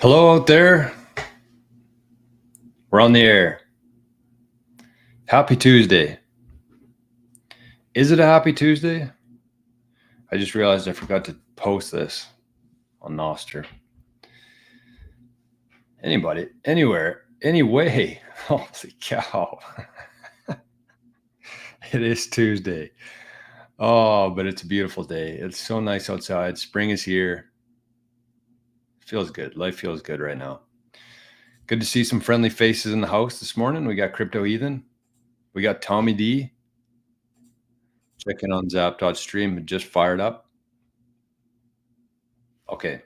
Hello out there. We're on the air. Happy Tuesday. Is it a happy Tuesday? I just realized I forgot to post this on NOSTR. Anybody, anywhere, anyway. Holy cow. It is Tuesday. Oh, but it's a beautiful day. It's so nice outside. Spring is here. Feels good. Life feels good right now. Good to see some friendly faces in the house this morning. We got Crypto Ethan. We got Tommy D. Checking on Zap.stream. It just fired up. Okay.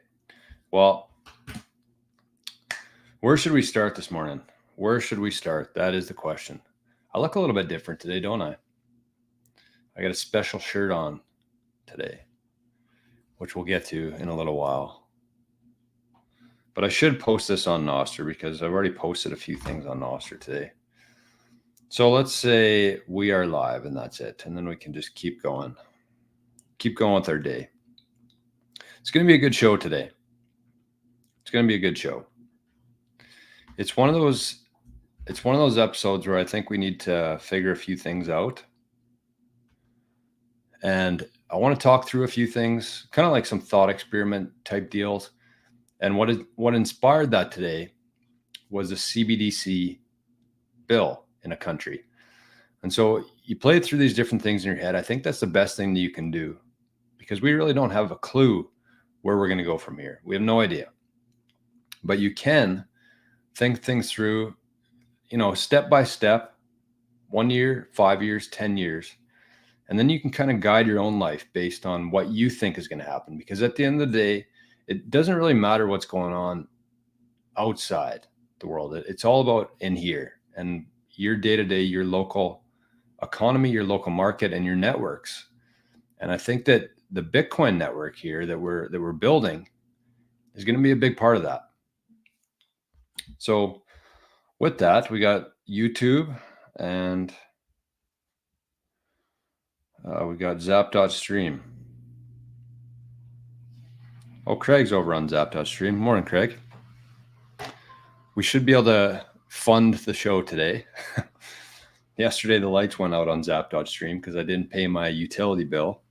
Well, where should we start this morning? Where should we start? That is the question. I look a little bit different today, don't I? I got a special shirt on today, which we'll get to in a little while. But I should post this on NOSTR because I've already posted a few things on NOSTR today. So let's say we are live and that's it. And then we can just keep going. Keep going with our day. It's going to be a good show today. It's going to be a good show. It's one of those episodes where I think we need to figure a few things out. And I want to talk through a few things, kind of like some thought experiment type deals. And what inspired that today was a CBDC bill in a country. And so you play through these different things in your head. I think that's the best thing that you can do because we really don't have a clue where we're going to go from here. We have no idea. But you can think things through, step by step, 1 year, 5 years, 10 years. And then you can kind of guide your own life based on what you think is going to happen. Because at the end of the day, it doesn't really matter what's going on outside the world. It's all about in here and your day-to-day, your local economy, your local market, and your networks. And I think that the Bitcoin network here that we're building is going to be a big part of that. So with that, we got YouTube and we got Zap.stream. Oh, Craig's over on Zap.stream. Morning, Craig. We should be able to fund the show today. Yesterday, the lights went out on Zap.stream because I didn't pay my utility bill.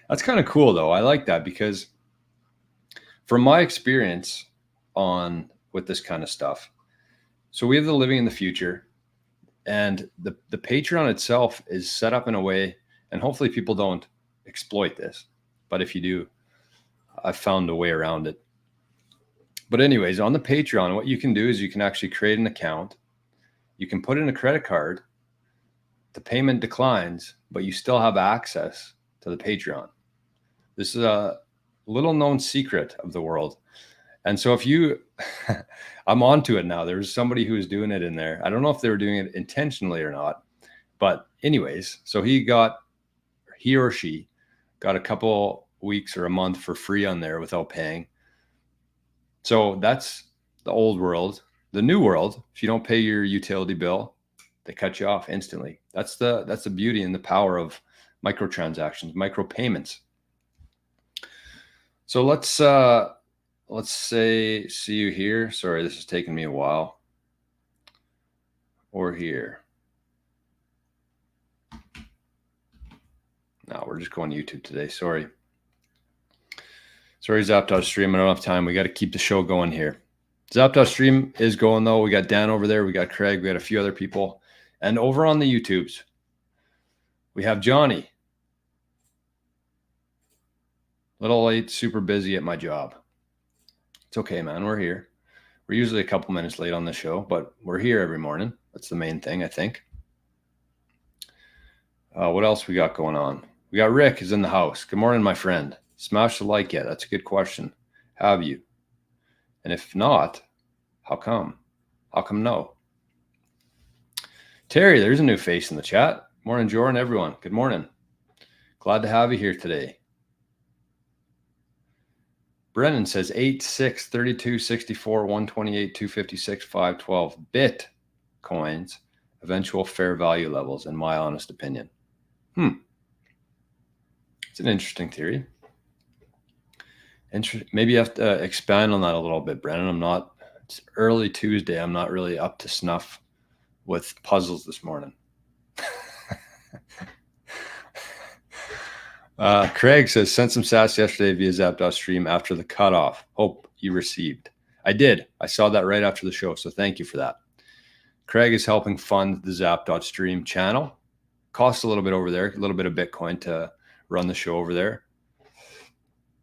That's kind of cool, though. I like that because from my experience with this kind of stuff, so we have the living in the future, and the Patreon itself is set up in a way, and hopefully people don't exploit this. But if you do, I've found a way around it. But anyways, on the Patreon, what you can do is you can actually create an account. You can put in a credit card. The payment declines, but you still have access to the Patreon. This is a little known secret of the world. And so if you, I'm onto it now. There's somebody who was doing it in there. I don't know if they were doing it intentionally or not. But anyways, so he or she got a couple weeks or a month for free on there without paying. So that's the old world. The new world, if you don't pay your utility bill, they cut you off instantly. That's the beauty and the power of microtransactions, micropayments. So let's say see you here. Sorry, this is taking me a while. Or here. No, we're just going to YouTube today. Sorry, Zap.stream. I don't have time. We got to keep the show going here. Zap.stream is going, though. We got Dan over there. We got Craig. We got a few other people. And over on the YouTubes, we have Johnny. Little late, super busy at my job. It's okay, man. We're here. We're usually a couple minutes late on the show, but we're here every morning. That's the main thing, I think. What else we got going on? We got Rick is in the house. Good morning, my friend. Smash the like yet? That's a good question. Have you? And if not, how come? How come no? Terry, there's a new face in the chat. Morning, Jordan, everyone. Good morning. Glad to have you here today. Brennan says 8, 6, 32, 64, 128, 256, 512 Bitcoins, eventual fair value levels, in my honest opinion. It's an interesting theory. Maybe you have to expand on that a little bit, Brennan. It's early Tuesday. I'm not really up to snuff with puzzles this morning. Craig says, sent some sats yesterday via zap.stream after the cutoff. Hope you received. I did. I saw that right after the show. So thank you for that. Craig is helping fund the zap.stream channel. Costs a little bit over there, a little bit of Bitcoin to run the show over there.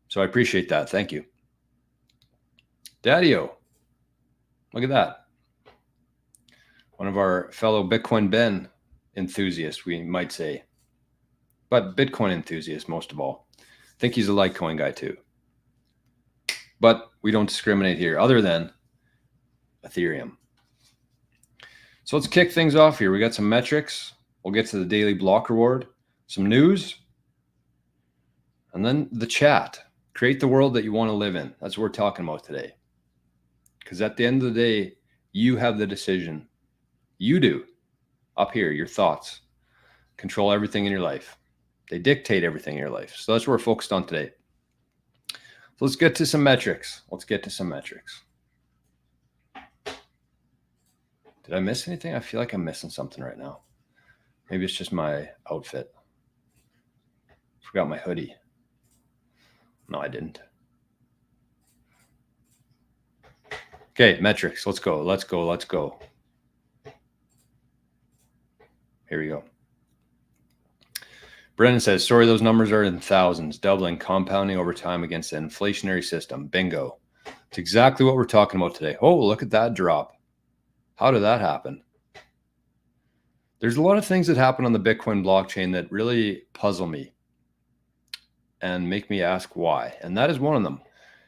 So I appreciate that. Thank you. Daddy-o. Look at that. One of our fellow Bitcoin Ben enthusiasts, we might say. But Bitcoin enthusiast, most of all. I think he's a Litecoin guy too. But we don't discriminate here other than Ethereum. So let's kick things off here. We got some metrics. We'll get to the daily block reward, some news, and then the chat. Create the world that you want to live in. That's what we're talking about today. Because at the end of the day, you have the decision. You do. Up here, your thoughts control everything in your life. They dictate everything in your life. So that's what we're focused on today. So let's get to some metrics. Did I miss anything? I feel like I'm missing something right now. Maybe it's just my outfit. Forgot my hoodie. No, I didn't. Okay, metrics. Let's go. Here we go. Brennan says, sorry, those numbers are in thousands, doubling, compounding over time against the inflationary system. Bingo. It's exactly what we're talking about today. Oh, look at that drop. How did that happen? There's a lot of things that happen on the Bitcoin blockchain that really puzzle me and make me ask why. And that is one of them.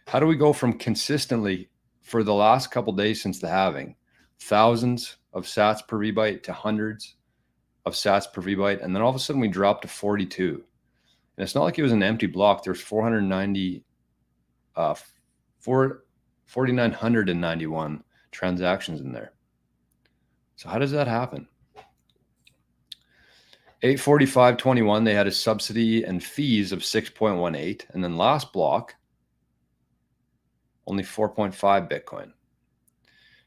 How do we go from consistently, for the last couple of days since the halving, thousands of sats per VByte to hundreds of sats per VByte, and then all of a sudden we dropped to 42. And it's not like it was an empty block. There's 4,991 transactions in there. So how does that happen? 845.21, they had a subsidy and fees of 6.18. And then last block, only 4.5 Bitcoin.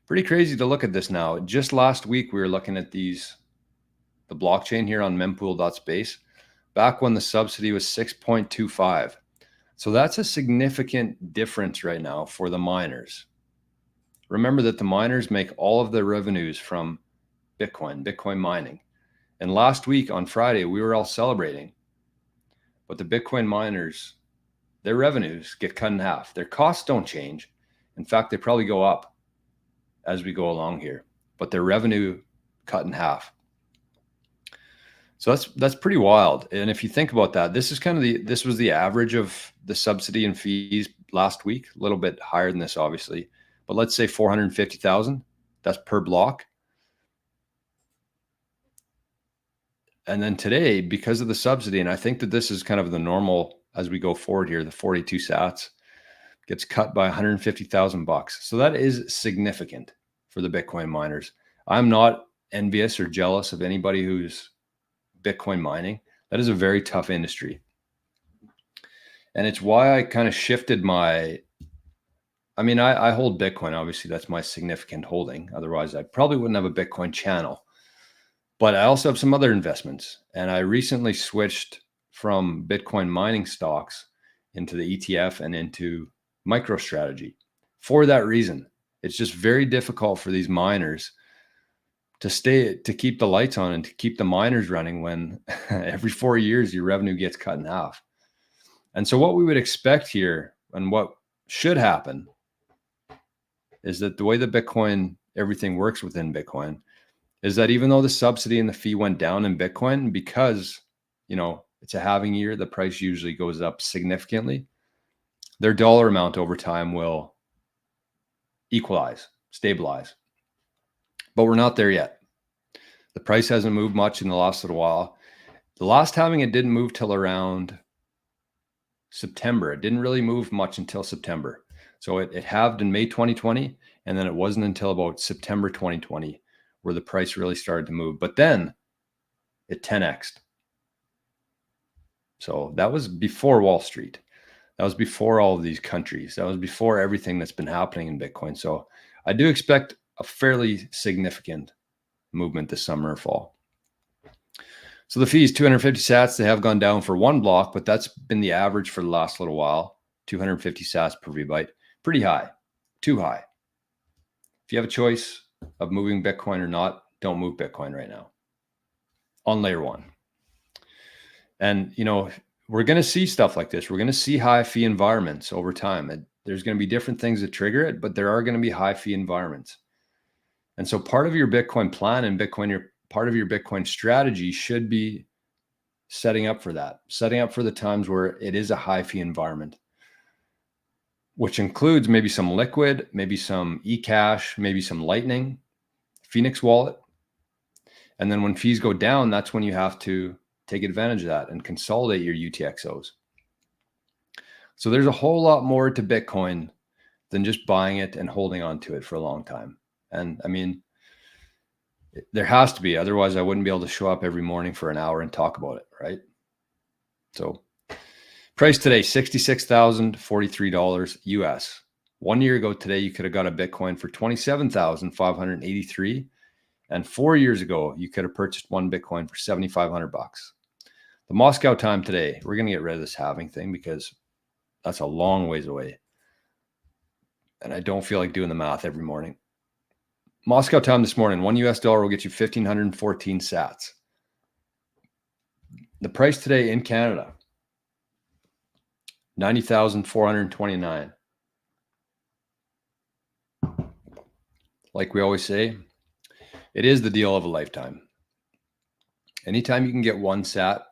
Pretty crazy to look at this now. Just last week, we were looking at the blockchain here on mempool.space, back when the subsidy was 6.25. So that's a significant difference right now for the miners. Remember that the miners make all of their revenues from Bitcoin mining. And last week on Friday, we were all celebrating. But the Bitcoin miners, their revenues get cut in half. Their costs don't change. In fact, they probably go up as we go along here. But their revenue cut in half. So that's pretty wild. And if you think about that, this is this was the average of the subsidy and fees last week, a little bit higher than this, obviously. But let's say 450,000, that's per block. And then today, because of the subsidy, and I think that this is kind of the normal as we go forward here, the 42 sats gets cut by 150,000 bucks. So that is significant for the Bitcoin miners. I'm not envious or jealous of anybody who's Bitcoin mining. That is a very tough industry. And it's why I kind of shifted I hold Bitcoin. Obviously, that's my significant holding. Otherwise, I probably wouldn't have a Bitcoin channel. But I also have some other investments. And I recently switched from Bitcoin mining stocks into the ETF and into MicroStrategy. For that reason, it's just very difficult for these miners to keep the lights on and to keep the miners running when every 4 years your revenue gets cut in half. And so what we would expect here and what should happen is that the way that everything works within Bitcoin is that even though the subsidy and the fee went down in Bitcoin, because, it's a halving year, the price usually goes up significantly, their dollar amount over time will equalize, stabilize. But we're not there yet. The price hasn't moved much in the last little while. The last halving, it didn't move till around September. It didn't really move much until September. So it halved in May 2020, and then it wasn't until about September 2020 where the price really started to move. But then it 10x'd. So that was before Wall Street. That was before all of these countries. That was before everything that's been happening in Bitcoin. So I do expect a fairly significant movement this summer or fall. So the fees, 250 sats, they have gone down for one block, but that's been the average for the last little while. 250 sats per VByte. Pretty high, too high. If you have a choice of moving Bitcoin or not, don't move Bitcoin right now on layer one. And, you know, we're going to see stuff like this. We're going to see high fee environments over time. There's going to be different things that trigger it, but there are going to be high fee environments. And so part of your Bitcoin plan and part of your Bitcoin strategy should be setting up for that, setting up for the times where it is a high fee environment, which includes maybe some Liquid, maybe some eCash, maybe some Lightning, Phoenix Wallet. And then when fees go down, that's when you have to take advantage of that and consolidate your UTXOs. So there's a whole lot more to Bitcoin than just buying it and holding on to it for a long time. And I mean, there has to be, otherwise I wouldn't be able to show up every morning for an hour and talk about it, right? So price today, $66,043 US. 1 year ago today, you could have got a Bitcoin for $27,583. And 4 years ago, you could have purchased one Bitcoin for $7,500. The Moscow time today, we're going to get rid of this halving thing because that's a long ways away. And I don't feel like doing the math every morning. Moscow time this morning, $1 US will get you 1,514 sats. The price today in Canada, 90,429. Like we always say, it is the deal of a lifetime. Anytime you can get one sat,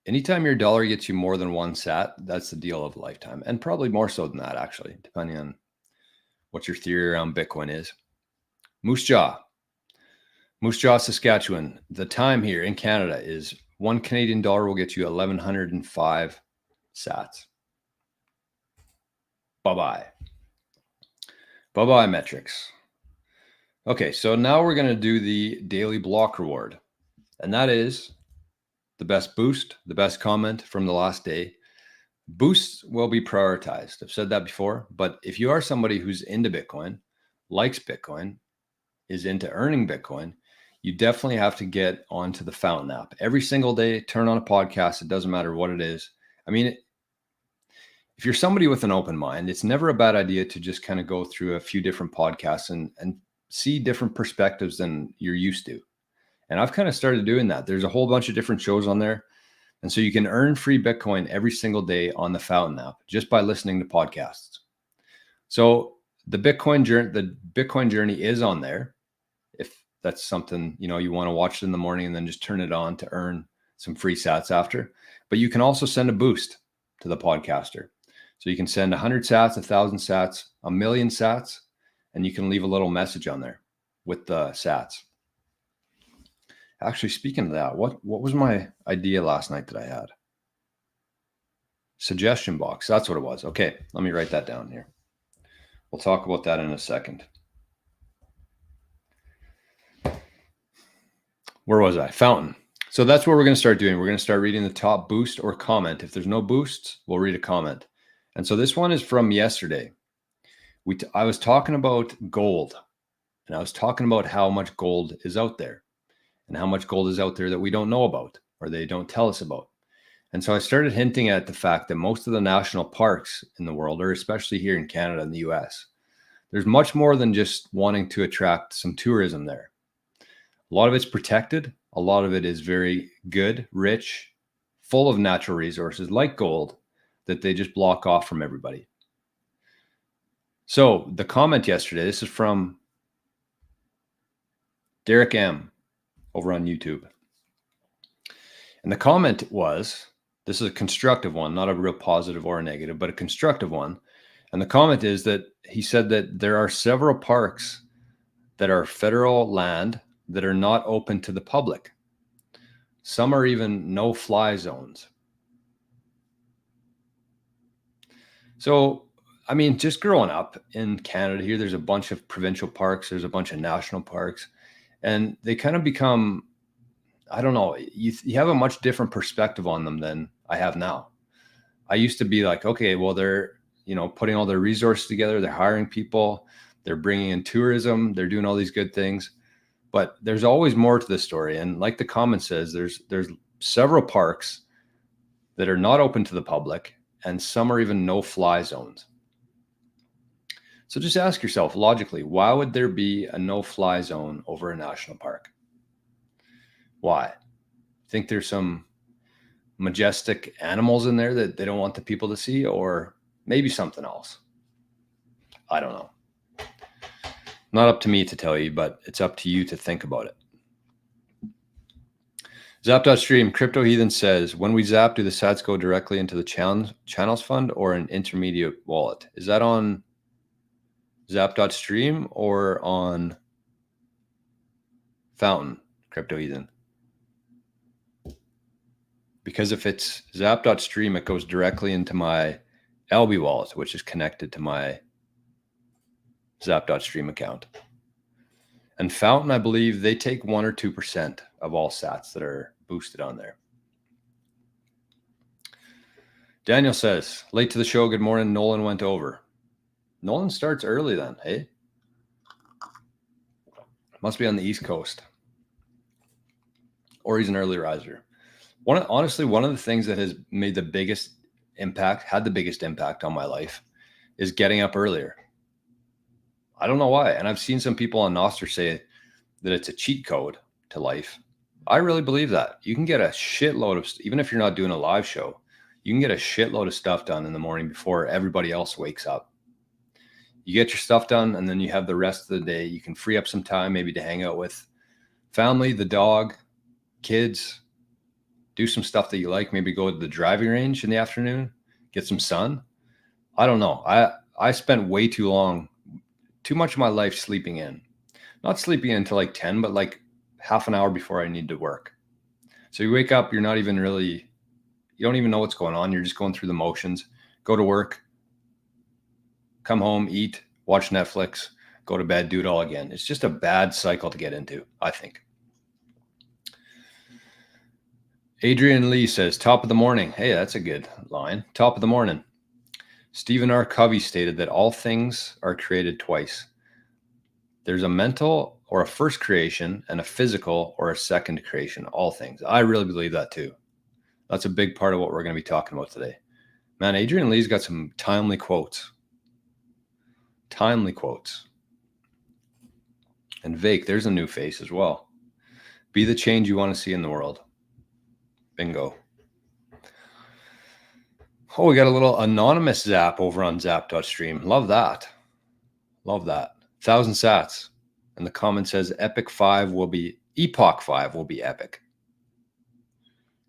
anytime your dollar gets you more than one sat, that's the deal of a lifetime. And probably more so than that, actually, depending on what your theory around Bitcoin is. Moose Jaw, Saskatchewan. The time here in Canada is $1 Canadian will get you 1,105 sats. Bye-bye. Bye-bye metrics. Okay, so now we're going to do the daily block reward. And that is the best boost, the best comment from the last day. Boosts will be prioritized. I've said that before, but if you are somebody who's into Bitcoin, likes Bitcoin, is into earning Bitcoin, you definitely have to get onto the Fountain app. Every single day, turn on a podcast. It doesn't matter what it is. I mean, if you're somebody with an open mind, it's never a bad idea to just kind of go through a few different podcasts and see different perspectives than you're used to. And I've kind of started doing that. There's a whole bunch of different shows on there. And so you can earn free Bitcoin every single day on the Fountain app just by listening to podcasts. So the Bitcoin journey is on there. If that's something, you know, you want to watch it in the morning and then just turn it on to earn some free sats after. But you can also send a boost to the podcaster. So you can send 100 sats, 1,000 sats, 1,000,000 sats, and you can leave a little message on there with the sats. Actually, speaking of that, what was my idea last night that I had? Suggestion box. That's what it was. Okay, let me write that down here. We'll talk about that in a second. Where was I? Fountain. So that's what we're going to start doing. We're going to start reading the top boost or comment. If there's no boosts, we'll read a comment. And so this one is from yesterday. I was talking about gold, and I was talking about how much gold is out there. And how much gold is out there that we don't know about or they don't tell us about. And so I started hinting at the fact that most of the national parks in the world, or especially here in Canada and the US, there's much more than just wanting to attract some tourism there. A lot of it's protected. A lot of it is very good, rich, full of natural resources like gold that they just block off from everybody. So the comment yesterday, this is from Derek M. over on YouTube. And the comment was, this is a constructive one, not a real positive or a negative, but a constructive one. And the comment is that he said that there are several parks that are federal land that are not open to the public. Some are even no-fly zones. So, I mean, just growing up in Canada here, there's a bunch of provincial parks, there's a bunch of national parks. And they kind of become, I don't know, you have a much different perspective on them than I have now. I used to be like, okay, well, they're, putting all their resources together. They're hiring people. They're bringing in tourism. They're doing all these good things. But there's always more to the story. And like the comment says, there's several parks that are not open to the public, and some are even no-fly zones. So just ask yourself logically, why would there be a no-fly zone over a national park? Why? Think there's some majestic animals in there that they don't want the people to see, or maybe something else? I don't know. Not up to me to tell you, but it's up to you to think about it. Zap.stream, Crypto Heathen says, when we zap, do the sats go directly into the channels fund or an intermediate wallet? Is that on Zap.stream or on Fountain, Crypto Heathen? Because if it's Zap.stream, it goes directly into my LB wallet, which is connected to my Zap.stream account. And Fountain, I believe they take 1 or 2% of all sats that are boosted on there. Daniel says, late to the show. Good morning. Nolan went over. Nolan starts early then, hey? Must be on the East Coast. Or he's an early riser. Honestly, one of the things that has made the biggest impact, had the biggest impact on my life, is getting up earlier. I don't know why. And I've seen some people on NOSTR say that it's a cheat code to life. I really believe that. You can get a shitload of, even if you're not doing a live show, you can get a shitload of stuff done in the morning before everybody else wakes up. You get your stuff done, and then you have the rest of the day. You can free up some time maybe to hang out with family, the dog, kids, do some stuff that you like, maybe go to the driving range in the afternoon, get some sun. I don't know. I spent way too much of my life sleeping in. Not sleeping in until like 10, but like half an hour before I need to work. So you wake up, you don't even know what's going on. You're just going through the motions. Go to work, come home, eat, watch Netflix, go to bed, do it all again. It's just a bad cycle to get into, I think. Adrian Lee says, top of the morning. Hey, that's a good line. Top of the morning. Stephen R. Covey stated that all things are created twice. There's a mental or a first creation and a physical or a second creation, all things. I really believe that too. That's a big part of what we're going to be talking about today. Man, Adrian Lee's got some timely quotes. Timely quotes. And Vake, there's a new face as well. Be the change you want to see in the world. Bingo. Oh, we got a little anonymous zap over on zap.stream. Love that. Love that. 1,000 sats. And the comment says Epoch 5 will be epic.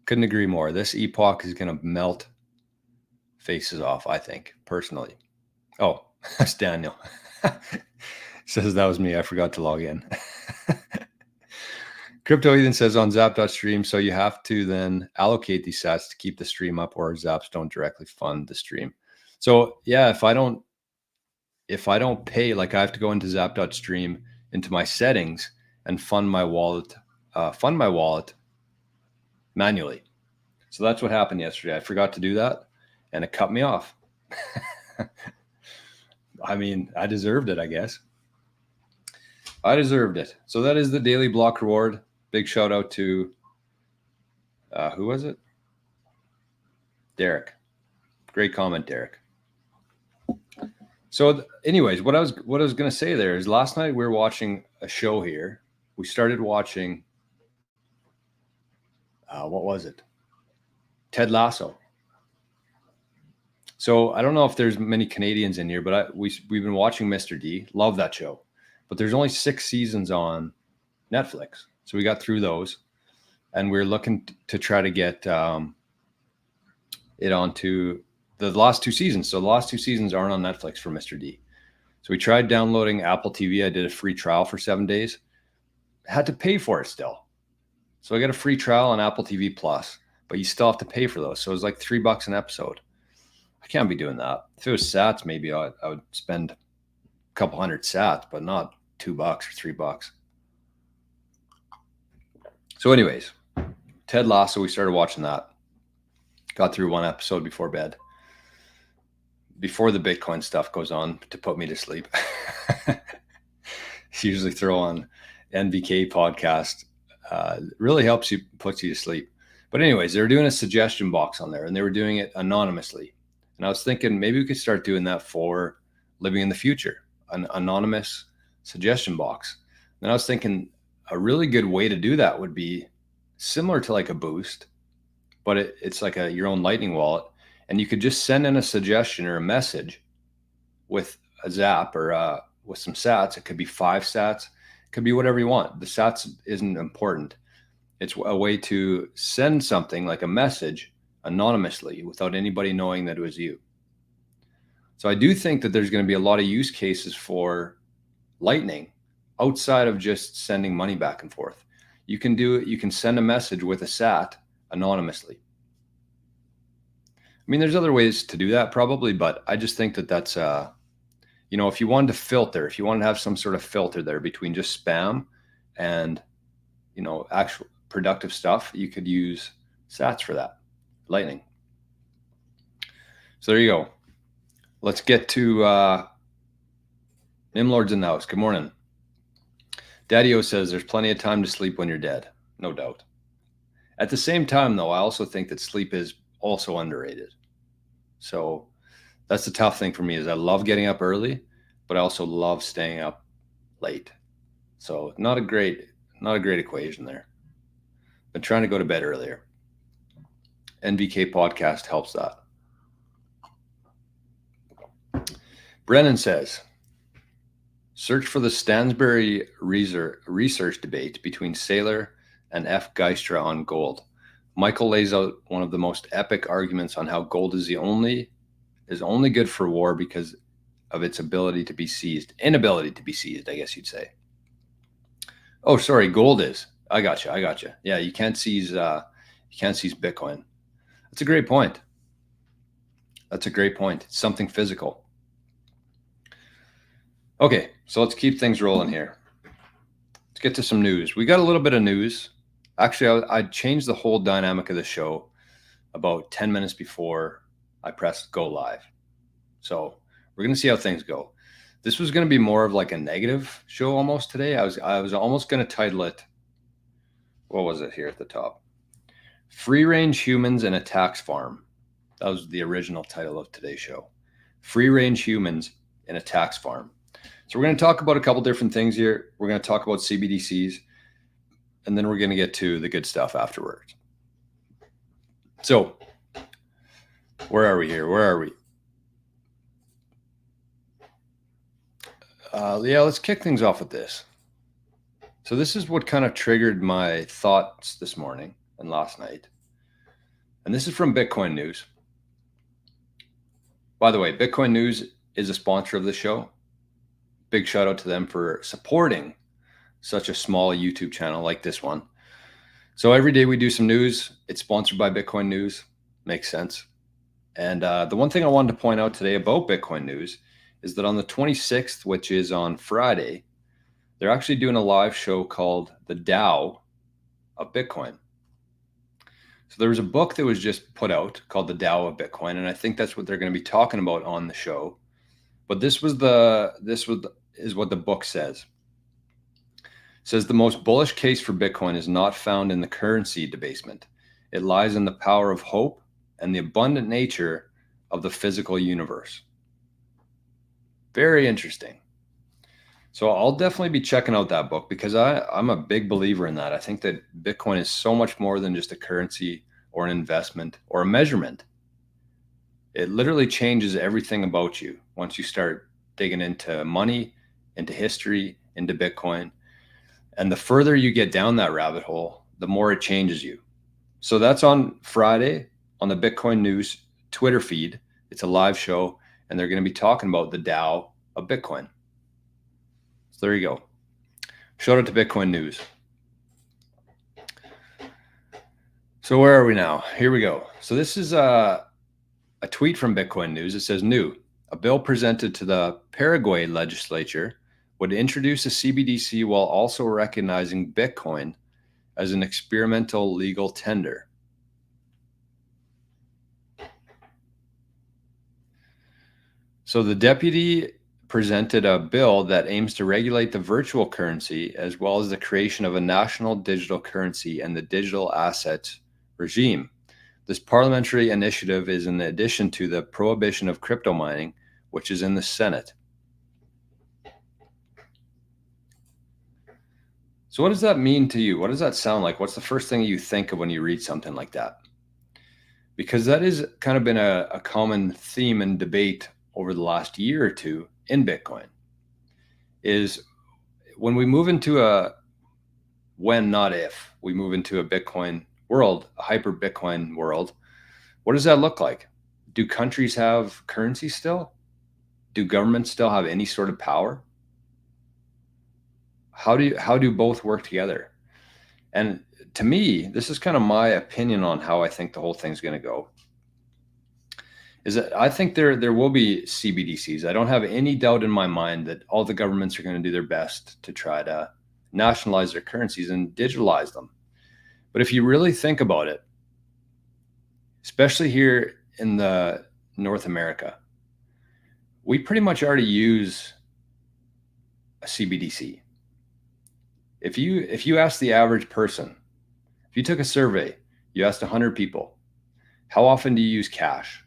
Couldn't agree more. This epoch is going to melt faces off, I think, personally. Oh, that's Daniel. Says that was me. I forgot to log in. Crypto Ethan says on zap.stream, so you have to then allocate these sats to keep the stream up, or zaps don't directly fund the stream. So yeah, if I don't pay, like I have to go into zap.stream into my settings and fund my wallet manually. So that's what happened yesterday. I forgot to do that and it cut me off. I mean, I deserved it, I guess. I deserved it. So that is the daily block reward. Big shout out to, who was it? Derek. Great comment, Derek. So anyways, what I was going to say there is last night we were watching a show here. We started watching, what was it? Ted Lasso. So I don't know if there's many Canadians in here, but we've been watching Mr. D. Love that show. But there's only 6 seasons on Netflix. So we got through those. And we're looking to try to get it onto the last 2 seasons. So the last 2 seasons aren't on Netflix for Mr. D. So we tried downloading Apple TV. I did a free trial for 7 days. Had to pay for it still. So I got a free trial on Apple TV Plus, but you still have to pay for those. So it was like $3 an episode. I can't be doing that. If it was sats, maybe I would spend a couple hundred sats, but not $2 or $3. So anyways, Ted Lasso, we started watching that. Got through 1 episode before bed. before the Bitcoin stuff goes on to put me to sleep. Usually throw on NVK podcast. Really helps you, puts you to sleep. But anyways, they were doing a suggestion box on there, and they were doing it anonymously. And I was thinking maybe we could start doing that for living in the future, an anonymous suggestion box. And I was thinking a really good way to do that would be similar to like a Boost, but it's like your own Lightning wallet. And you could just send in a suggestion or a message with a zap or with some sats. It could be 5 sats. It could be whatever you want. The sats isn't important. It's a way to send something like a message anonymously without anybody knowing that it was you. So I do think that there's going to be a lot of use cases for Lightning outside of just sending money back and forth. You can do it. You can send a message with a sat anonymously. I mean, there's other ways to do that probably, but I just think that that's, if you wanted to filter, if you wanted to have some sort of filter there between just spam and, actual productive stuff, you could use sats for that, Lightning. So there you go. Let's get to Nimlords in the house. Good morning. Daddy-O says there's plenty of time to sleep when you're dead. No doubt. At the same time, though, I also think that sleep is also underrated. So that's the tough thing for me is I love getting up early, but I also love staying up late. So not a great equation there. Been trying to go to bed earlier. NVK podcast helps that. Brennan says, search for the Stansberry research debate between Saylor and F. Geistra on gold. Michael lays out one of the most epic arguments on how gold is only good for war because of its inability to be seized, I guess you'd say. Oh, sorry, gold is. I got you. Yeah, you can't seize Bitcoin. That's a great point. It's something physical. Okay, so let's keep things rolling here. Let's get to some news. We got a little bit of news. Actually, I changed the whole dynamic of the show about 10 minutes before I pressed go live. So we're going to see how things go. This was going to be more of like a negative show almost today. I was almost going to title it, what was it here at the top? Free range humans in a tax farm. That was the original title of today's show. Free range humans in a tax farm. So we're going to talk about a couple different things here. We're going to talk about CBDCs, and then we're going to get to the good stuff afterwards. So where are we here? Let's kick things off with this. So this is what kind of triggered my thoughts this morning and last night. And this is from Bitcoin News. By the way, Bitcoin News is a sponsor of the show. Big shout out to them for supporting such a small YouTube channel like this one. So every day we do some news. It's sponsored by Bitcoin News. Makes sense. And the one thing I wanted to point out today about Bitcoin News is that on the 26th, which is on Friday, they're actually doing a live show called The Tao of Bitcoin. So there was a book that was just put out called The Tao of Bitcoin, and I think that's what they're going to be talking about on the show. But this is what the book says. It says the most bullish case for Bitcoin is not found in the currency debasement. It lies in the power of hope and the abundant nature of the physical universe. Very interesting. So I'll definitely be checking out that book because I'm a big believer in that. I think that Bitcoin is so much more than just a currency or an investment or a measurement. It literally changes everything about you once you start digging into money, into history, into Bitcoin. And the further you get down that rabbit hole, the more it changes you. So that's on Friday on the Bitcoin News Twitter feed. It's a live show, and they're going to be talking about the Tao of Bitcoin. So there you go. Shout out to Bitcoin News. So where are we now? Here we go. So this is a tweet from Bitcoin News. It says, a bill presented to the Paraguay legislature would introduce a CBDC while also recognizing Bitcoin as an experimental legal tender. So the deputy presented a bill that aims to regulate the virtual currency as well as the creation of a national digital currency and the digital assets regime. This parliamentary initiative is in addition to the prohibition of crypto mining, which is in the Senate. So what does that mean to you? What does that sound like? What's the first thing you think of when you read something like that? Because that has kind of been a common theme and debate over the last year or two in Bitcoin, is when we move into not if, we move into a Bitcoin world, a hyper Bitcoin world, what does that look like? Do countries have currency still? Do governments still have any sort of power? How do both work together? And to me, this is kind of my opinion on how I think the whole thing's going to go. Is that I think there will be CBDCs. I don't have any doubt in my mind that all the governments are going to do their best to try to nationalize their currencies and digitalize them. But if you really think about it, especially here in the North America, we pretty much already use a CBDC. If you ask the average person, if you took a survey, you asked 100 people, how often do you use cash?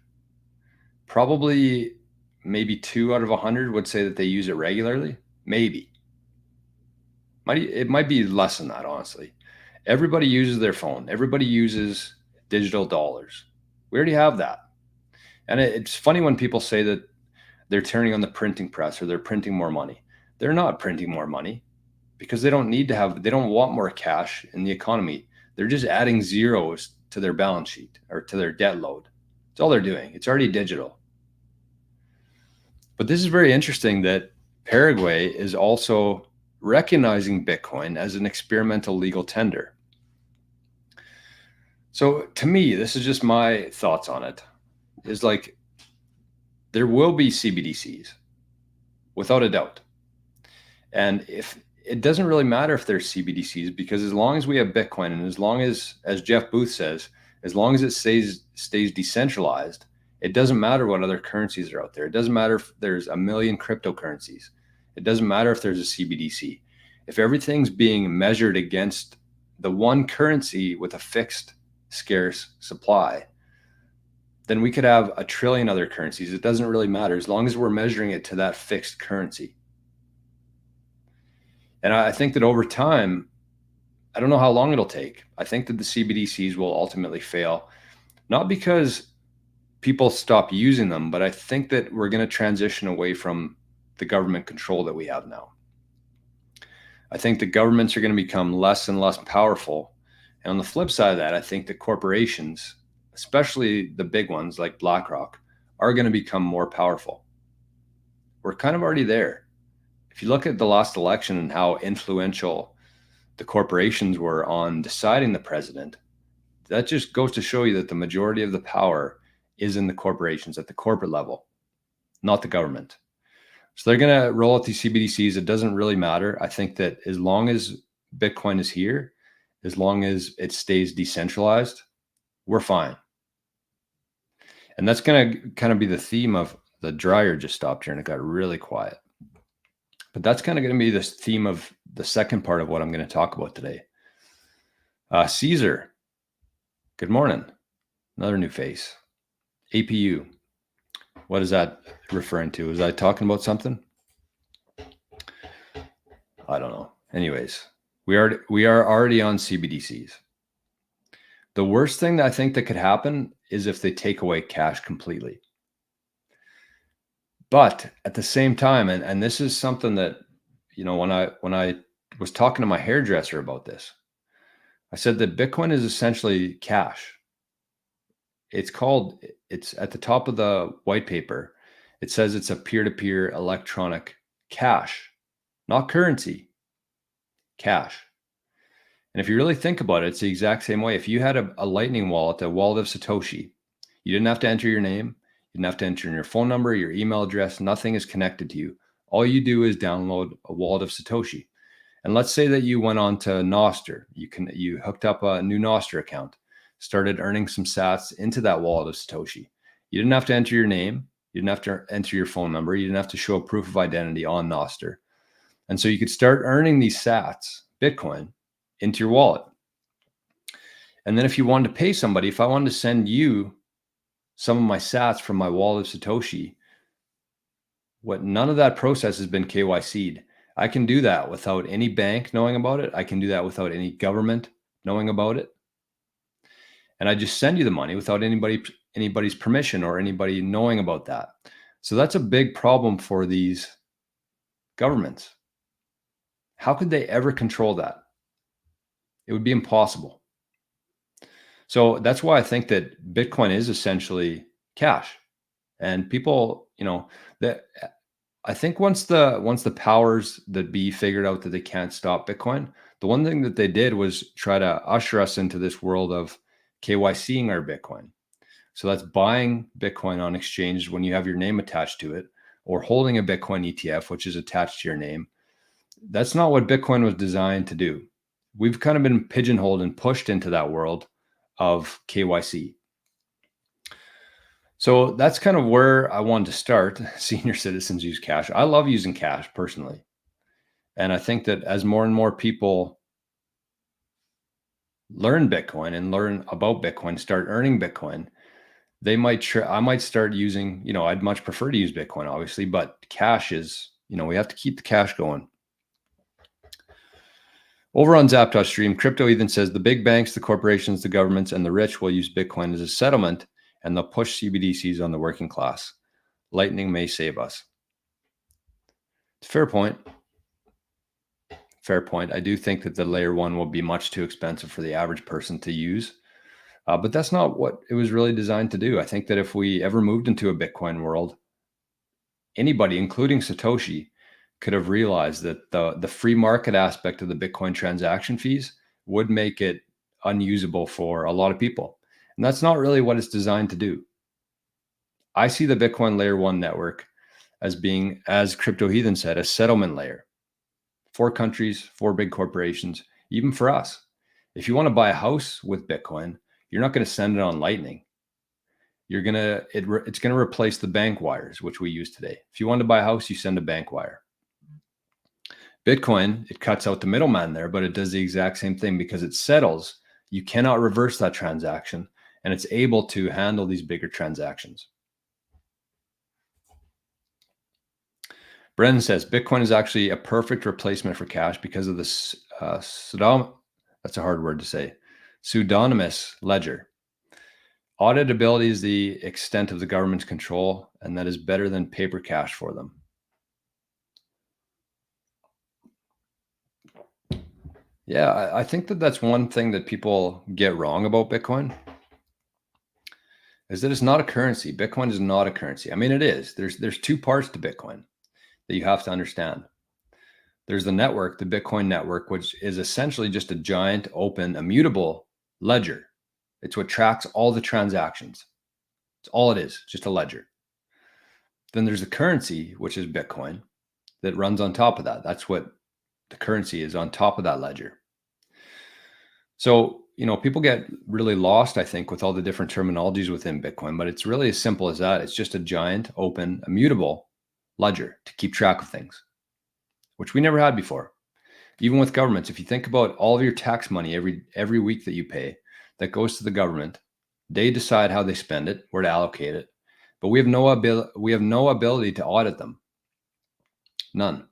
Probably maybe 2 out of 100 would say that they use it regularly. Maybe. It might be less than that, honestly. Everybody uses their phone. Everybody uses digital dollars. We already have that. And it's funny when people say that they're turning on the printing press or they're printing more money. They're not printing more money because they don't want more cash in the economy. They're just adding zeros to their balance sheet or to their debt load. That's all they're doing. It's already digital. But this is very interesting that Paraguay is also recognizing Bitcoin as an experimental legal tender. So to me, this is just my thoughts on it, is like there will be CBDCs without a doubt. And if it doesn't really matter if there's CBDCs, because as long as we have Bitcoin and as long as Jeff Booth says, as long as it stays decentralized, it doesn't matter what other currencies are out there. It doesn't matter if there's a million cryptocurrencies. It doesn't matter if there's a CBDC. If everything's being measured against the one currency with a fixed, scarce supply, then we could have 1 trillion other currencies. It doesn't really matter as long as we're measuring it to that fixed currency. And I think that over time, I don't know how long it'll take. I think that the CBDCs will ultimately fail, not because people stop using them, but I think that we're going to transition away from the government control that we have now. I think the governments are going to become less and less powerful. And on the flip side of that, I think the corporations, especially the big ones like BlackRock, are going to become more powerful. We're kind of already there. If you look at the last election and how influential the corporations were on deciding the president, that just goes to show you that the majority of the power is in the corporations at the corporate level, not the government. So they're going to roll out these CBDCs. It doesn't really matter. I think that as long as Bitcoin is here, as long as it stays decentralized, we're fine. And that's going to kind of be the theme of the dryer just stopped here and it got really quiet. But that's kind of going to be this theme of the second part of what I'm going to talk about today. Caesar, good morning. Another new face. APU. What is that referring to? Was I talking about something? I don't know. Anyways, we are already on CBDCs. The worst thing that I think that could happen is if they take away cash completely. But at the same time, and this is something that, when I was talking to my hairdresser about this, I said that Bitcoin is essentially cash. It's at the top of the white paper. It says it's a peer-to-peer electronic cash, not currency, cash. And if you really think about it, it's the exact same way. If you had a Lightning wallet, a wallet of Satoshi, you didn't have to enter your name. You didn't have to enter in your phone number, your email address. Nothing is connected to you. All you do is download a wallet of Satoshi. And let's say that you went on to NOSTR. You hooked up a new NOSTR account, started earning some sats into that wallet of Satoshi. You didn't have to enter your name. You didn't have to enter your phone number. You didn't have to show a proof of identity on NOSTR. And so you could start earning these sats, Bitcoin, into your wallet. And then if you wanted to pay somebody, if I wanted to send you some of my sats from my wallet of Satoshi, none of that process has been KYC'd. I can do that without any bank knowing about it. I can do that without any government knowing about it. And I just send you the money without anybody's permission or anybody knowing about that. So that's a big problem for these governments. How could they ever control that? It would be impossible. So that's why I think that Bitcoin is essentially cash. And people, that I think once the powers that be figured out that they can't stop Bitcoin, the one thing that they did was try to usher us into this world of KYCing our Bitcoin. So that's buying Bitcoin on exchange when you have your name attached to it, or holding a Bitcoin ETF, which is attached to your name. That's not what Bitcoin was designed to do. We've kind of been pigeonholed and pushed into that world of KYC. So that's kind of where I wanted to start. Senior citizens use cash. I love using cash personally. And I think that as more and more people learn Bitcoin and learn about Bitcoin, start earning Bitcoin, I might start using, I'd much prefer to use Bitcoin, obviously, but cash is, we have to keep the cash going. Over on Zap.stream, Crypto Ethan says the big banks, the corporations, the governments, and the rich will use Bitcoin as a settlement, and they'll push CBDCs on the working class. Lightning may save us. Fair point. Fair point. I do think that the layer 1 will be much too expensive for the average person to use. But that's not what it was really designed to do. I think that if we ever moved into a Bitcoin world, anybody, including Satoshi, could have realized that the free market aspect of the Bitcoin transaction fees would make it unusable for a lot of people. And that's not really what it's designed to do. I see the Bitcoin layer 1 network as being, as Crypto Heathen said, a settlement layer for countries, for big corporations, even for us. If you want to buy a house with Bitcoin, you're not going to send it on Lightning. It's going to replace the bank wires, which we use today. If you want to buy a house, you send a bank wire. Bitcoin, it cuts out the middleman there, but it does the exact same thing because it settles. You cannot reverse that transaction, and it's able to handle these bigger transactions. Brennan says Bitcoin is actually a perfect replacement for cash because of this that's a hard word to say, pseudonymous ledger. Auditability is the extent of the government's control, and that is better than paper cash for them. Yeah, I think that that's one thing that people get wrong about Bitcoin, is that it's not a currency. Bitcoin is not a currency. I mean, it is. There's two parts to Bitcoin that you have to understand. There's the network, the Bitcoin network, which is essentially just a giant, open, immutable ledger. It's what tracks all the transactions. It's all it is, just a ledger. Then there's the currency, which is Bitcoin, that runs on top of that. That's what the currency is, on top of that ledger. So, people get really lost, I think, with all the different terminologies within Bitcoin, but it's really as simple as that. It's just a giant, open, immutable ledger to keep track of things, which we never had before. Even with governments, if you think about all of your tax money every week that you pay, that goes to the government, they decide how they spend it, where to allocate it, but we have no ability to audit them. None.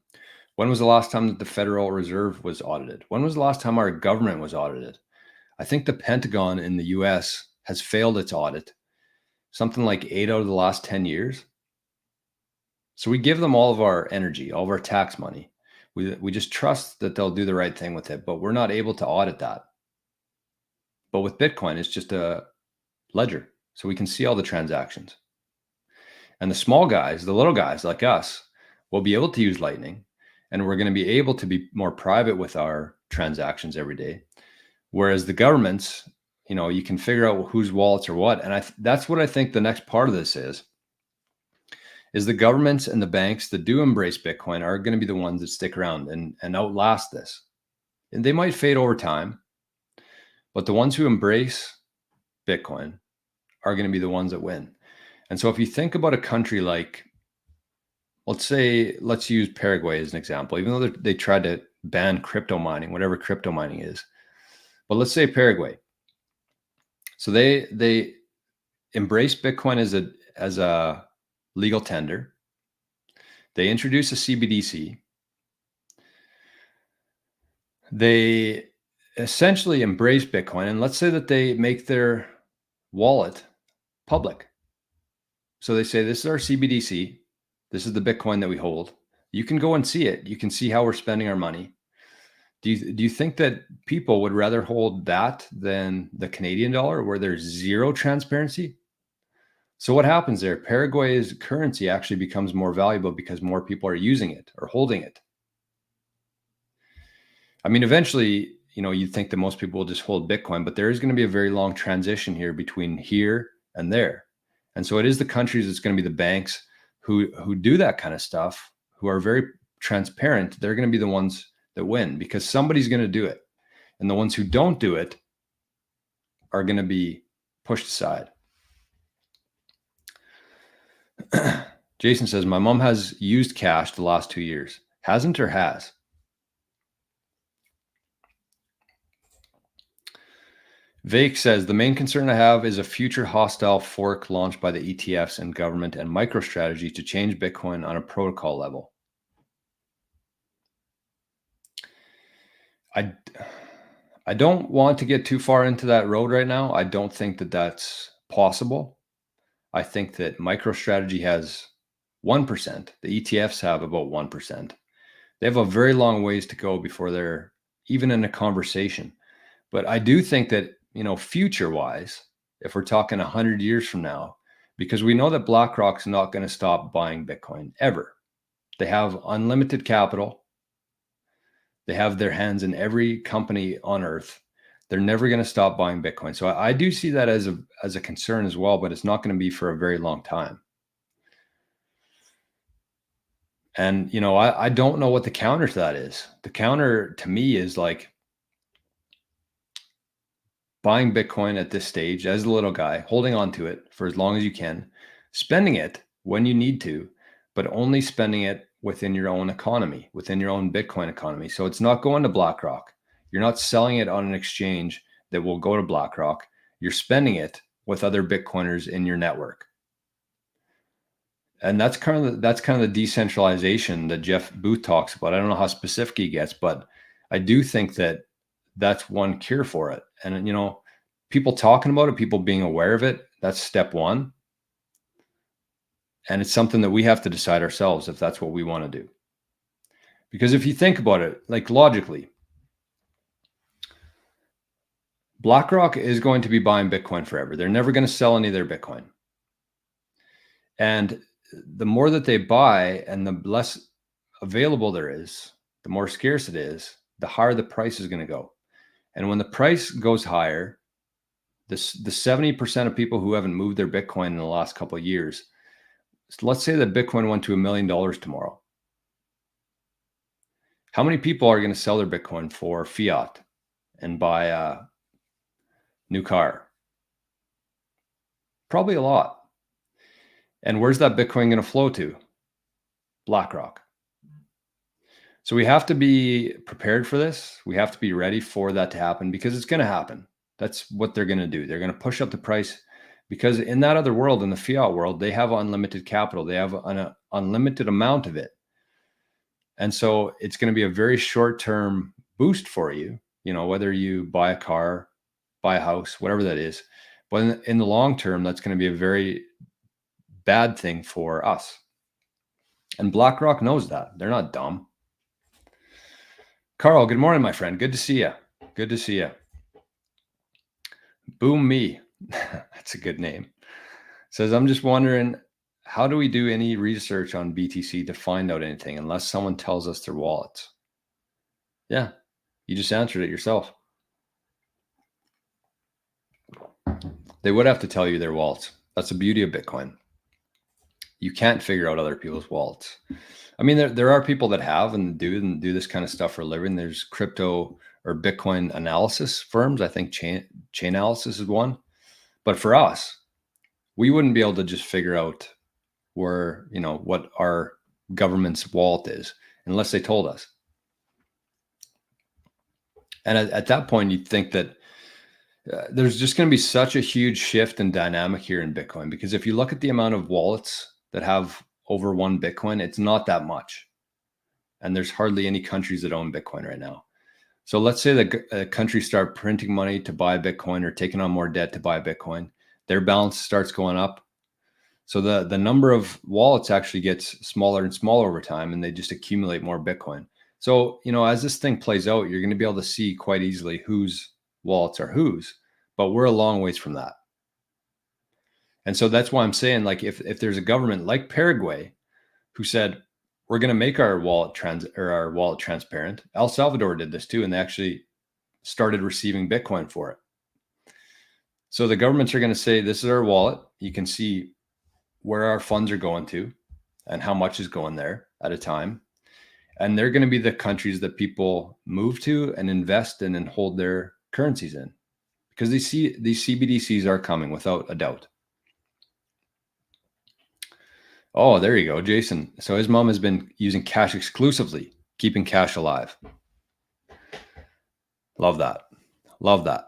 When was the last time that the Federal Reserve was audited? When was the last time our government was audited? I think the Pentagon in the US has failed its audit, something like 8 out of the last 10 years. So we give them all of our energy, all of our tax money. We just trust that they'll do the right thing with it, but we're not able to audit that. But with Bitcoin, it's just a ledger, so we can see all the transactions. And the small guys, the little guys like us, will be able to use Lightning, and we're going to be able to be more private with our transactions every day. Whereas the governments, you can figure out whose wallets are what. And that's what I think the next part of this is the governments and the banks that do embrace Bitcoin are going to be the ones that stick around and outlast this. And they might fade over time, but the ones who embrace Bitcoin are going to be the ones that win. And so if you think about a country like, let's use Paraguay as an example, even though they tried to ban crypto mining, whatever crypto mining is. But let's say Paraguay. So they embrace Bitcoin as a legal tender. They introduce a CBDC. They essentially embrace Bitcoin, and let's say that they make their wallet public. So they say, this is our CBDC. This is the Bitcoin that we hold. You can go and see it. You can see how we're spending our money. Do you think that people would rather hold that than the Canadian dollar, where there's zero transparency? So what happens there? Paraguay's currency actually becomes more valuable because more people are using it or holding it. I mean, eventually, you'd think that most people will just hold Bitcoin, but there is going to be a very long transition here between here and there. And so it is the countries, it's going to be the banks who do that kind of stuff, who are very transparent. They're going to be the ones that win, because somebody's going to do it. And the ones who don't do it are going to be pushed aside. Jason says, my mom has used cash the last 2 years. Hasn't or has? Vake says, the main concern I have is a future hostile fork launched by the ETFs and government and MicroStrategy to change Bitcoin on a protocol level. I don't want to get too far into that road right now. I don't think that that's possible. I think that MicroStrategy has 1%. The ETFs have about 1%. They have a very long ways to go before they're even in a conversation. But I do think that, future-wise, if we're talking 100 years from now, because we know that BlackRock's not going to stop buying Bitcoin ever. They have unlimited capital. They have their hands in every company on earth. They're never going to stop buying Bitcoin. So I do see that as a concern as well, but it's not going to be for a very long time. And, I don't know what the counter to that is. The counter to me is like buying Bitcoin at this stage as a little guy, holding on to it for as long as you can, spending it when you need to, but only spending it within your own economy, within your own Bitcoin economy. So it's not going to BlackRock. You're not selling it on an exchange that will go to BlackRock. You're spending it with other Bitcoiners in your network. And that's kind of the decentralization that Jeff Booth talks about. I don't know how specific he gets, but I do think that that's one cure for it. And, people talking about it, people being aware of it, that's step one. And it's something that we have to decide ourselves if that's what we want to do. Because if you think about it, like logically, BlackRock is going to be buying Bitcoin forever. They're never going to sell any of their Bitcoin. And the more that they buy and the less available there is, the more scarce it is, the higher the price is going to go. And when the price goes higher, the 70% of people who haven't moved their Bitcoin in the last couple of years, let's say that Bitcoin went to $1 million tomorrow. How many people are going to sell their Bitcoin for fiat and buy a new car? Probably a lot. And where's that Bitcoin going to flow to? BlackRock. So we have to be prepared for this. We have to be ready for that to happen, because it's going to happen. That's what they're going to do. They're going to push up the price, because in that other world, in the fiat world, they have unlimited capital. They have an unlimited amount of it. And so it's going to be a very short-term boost for you, whether you buy a car, buy a house, whatever that is. But in the long term, that's going to be a very bad thing for us. And BlackRock knows that. They're not dumb. Carl, good morning, my friend. Good to see you. Good to see you. Boom Me. That's a good name. Says, I'm just wondering, how do we do any research on BTC to find out anything unless someone tells us their wallets? Yeah, you just answered it yourself. They would have to tell you their wallets. That's the beauty of Bitcoin. You can't figure out other people's wallets. I mean, there are people that have and do this kind of stuff for a living. There's crypto or Bitcoin analysis firms. I think Chainalysis is one. But for us, we wouldn't be able to just figure out where, what our government's wallet is unless they told us. And at that point, you'd think that there's just going to be such a huge shift in dynamic here in Bitcoin, because if you look at the amount of wallets that have over 1 Bitcoin, it's not that much. And there's hardly any countries that own Bitcoin right now. So let's say that countries start printing money to buy Bitcoin or taking on more debt to buy Bitcoin. Their balance starts going up. So the number of wallets actually gets smaller and smaller over time, and they just accumulate more Bitcoin. So, as this thing plays out, you're going to be able to see quite easily whose wallets are whose, but we're a long ways from that. And so that's why I'm saying, like, if there's a government like Paraguay who said, we're going to make our wallet transparent. El Salvador did this too, and they actually started receiving Bitcoin for it. So the governments are going to say, this is our wallet. You can see where our funds are going to and how much is going there at a time. And they're going to be the countries that people move to and invest in and hold their currencies in, because these CBDCs are coming without a doubt. Oh, there you go, Jason. So his mom has been using cash exclusively, keeping cash alive. Love that. Love that.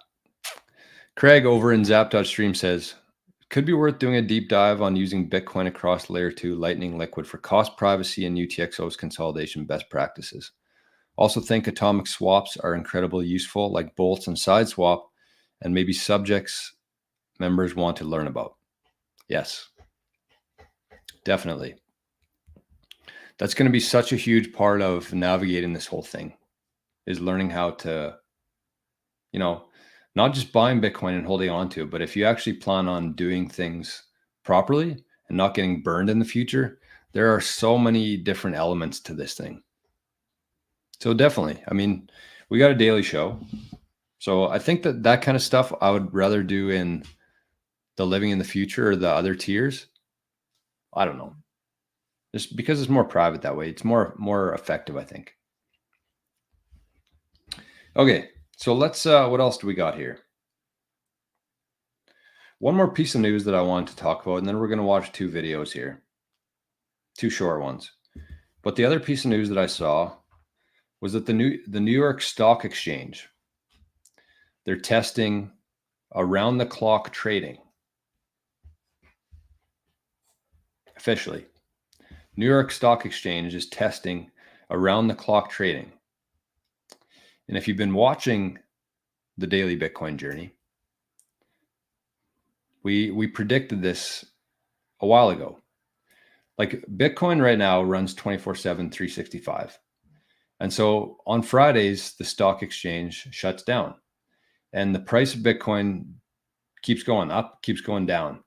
Craig over in Zap.stream says, could be worth doing a deep dive on using Bitcoin across layer 2 Lightning Liquid for cost, privacy, and UTXO's consolidation best practices. Also think atomic swaps are incredibly useful, like bolts and side swap, and maybe subjects members want to learn about. Yes, definitely. That's going to be such a huge part of navigating this whole thing, is learning how to, not just buying Bitcoin and holding on to it, but if you actually plan on doing things properly and not getting burned in the future, there are so many different elements to this thing. So definitely, we got a daily show. So I think that kind of stuff I would rather do in the living in the future or the other tiers. I don't know. Just because it's more private that way. It's more effective, I think. Okay. So let's, what else do we got here? One more piece of news that I wanted to talk about, and then we're going to watch 2 videos here, 2 short ones. But the other piece of news that I saw was that the New York Stock Exchange, they're testing around the clock trading. Officially, New York Stock Exchange is testing around the clock trading. And if you've been watching the daily Bitcoin journey, we predicted this a while ago. Like, Bitcoin right now runs 24/7, 365. And so on Fridays, the stock exchange shuts down and the price of Bitcoin keeps going up, keeps going down.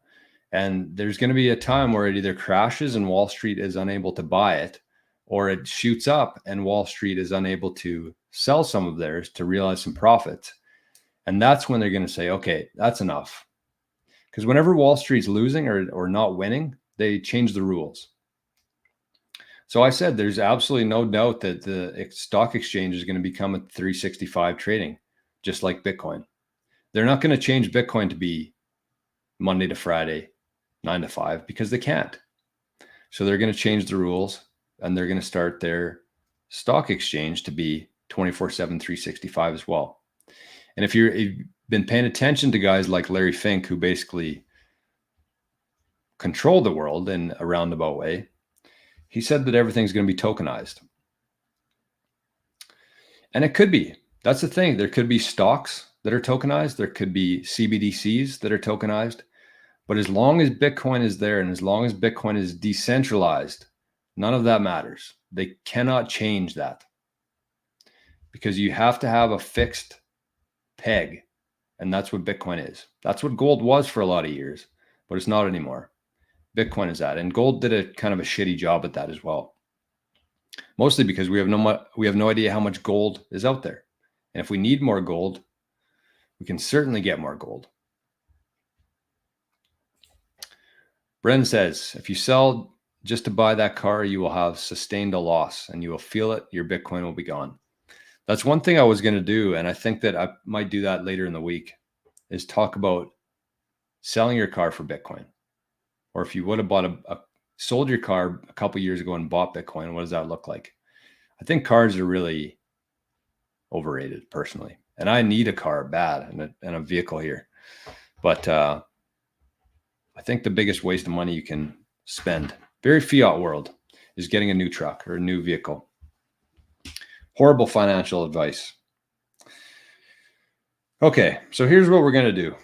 And there's going to be a time where it either crashes and Wall Street is unable to buy it, or it shoots up and Wall Street is unable to sell some of theirs to realize some profits. And that's when they're going to say, okay, that's enough. Because whenever Wall Street's losing or not winning, they change the rules. So I said there's absolutely no doubt that the stock exchange is going to become a 365 trading, just like Bitcoin. They're not going to change Bitcoin to be Monday to Friday, 9 to 5, because they can't. So they're going to change the rules, and they're going to start their stock exchange to be 24/7, 365 as well. And if you've been paying attention to guys like Larry Fink, who basically control the world in a roundabout way, he said that everything's going to be tokenized. And it could be. That's the thing. There could be stocks that are tokenized. There could be CBDCs that are tokenized. But as long as Bitcoin is there and as long as Bitcoin is decentralized, none of that matters. They cannot change that, because you have to have a fixed peg. And that's what Bitcoin is. That's what gold was for a lot of years, but it's not anymore. Bitcoin is that. And gold did a kind of a shitty job at that as well. Mostly because we have no idea how much gold is out there. And if we need more gold, we can certainly get more gold. Bren says, if you sell just to buy that car, you will have sustained a loss and you will feel it. Your Bitcoin will be gone. That's one thing I was going to do. And I think that I might do that later in the week, is talk about selling your car for Bitcoin. or if you would have sold your car a couple years ago and bought Bitcoin, what does that look like? I think cars are really overrated personally. And I need a car bad and a vehicle here. But I think the biggest waste of money you can spend, very fiat world, is getting a new truck or a new vehicle. Horrible financial advice. Okay, so here's what we're going to do.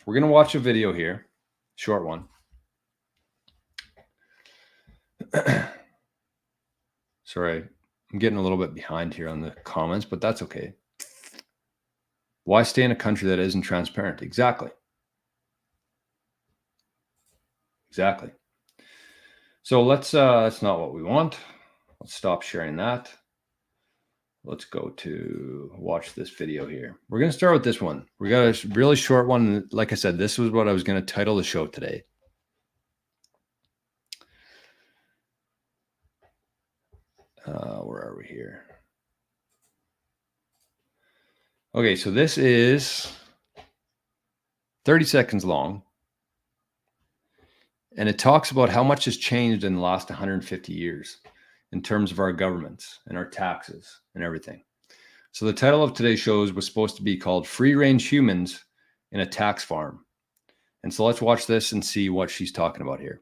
We're going to watch a video here, short one. Sorry, I'm getting a little bit behind here on the comments, but that's okay. Why stay in a country that isn't transparent? Exactly. Exactly. So that's not what we want. Let's stop sharing that. Let's go to watch this video here. We're going to start with this one. We got a really short one. Like I said, this was what I was going to title the show today. Where are we here? Okay, so this is 30 seconds long. And it talks about how much has changed in the last 150 years in terms of our governments and our taxes and everything. So the title of today's show was supposed to be called Free Range Humans in a Tax Farm. And so let's watch this and see what she's talking about here.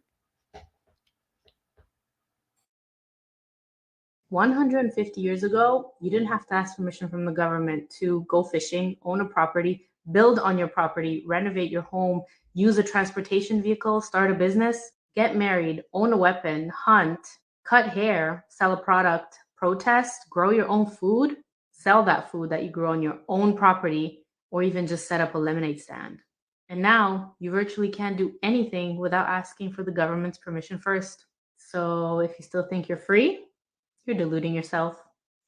150 years ago, you didn't have to ask permission from the government to go fishing, own a property, build on your property, renovate your home, use a transportation vehicle, start a business, get married, own a weapon, hunt, cut hair, sell a product, protest, grow your own food, sell that food that you grew on your own property, or even just set up a lemonade stand. And now you virtually can't do anything without asking for the government's permission first. So if you still think you're free, you're deluding yourself.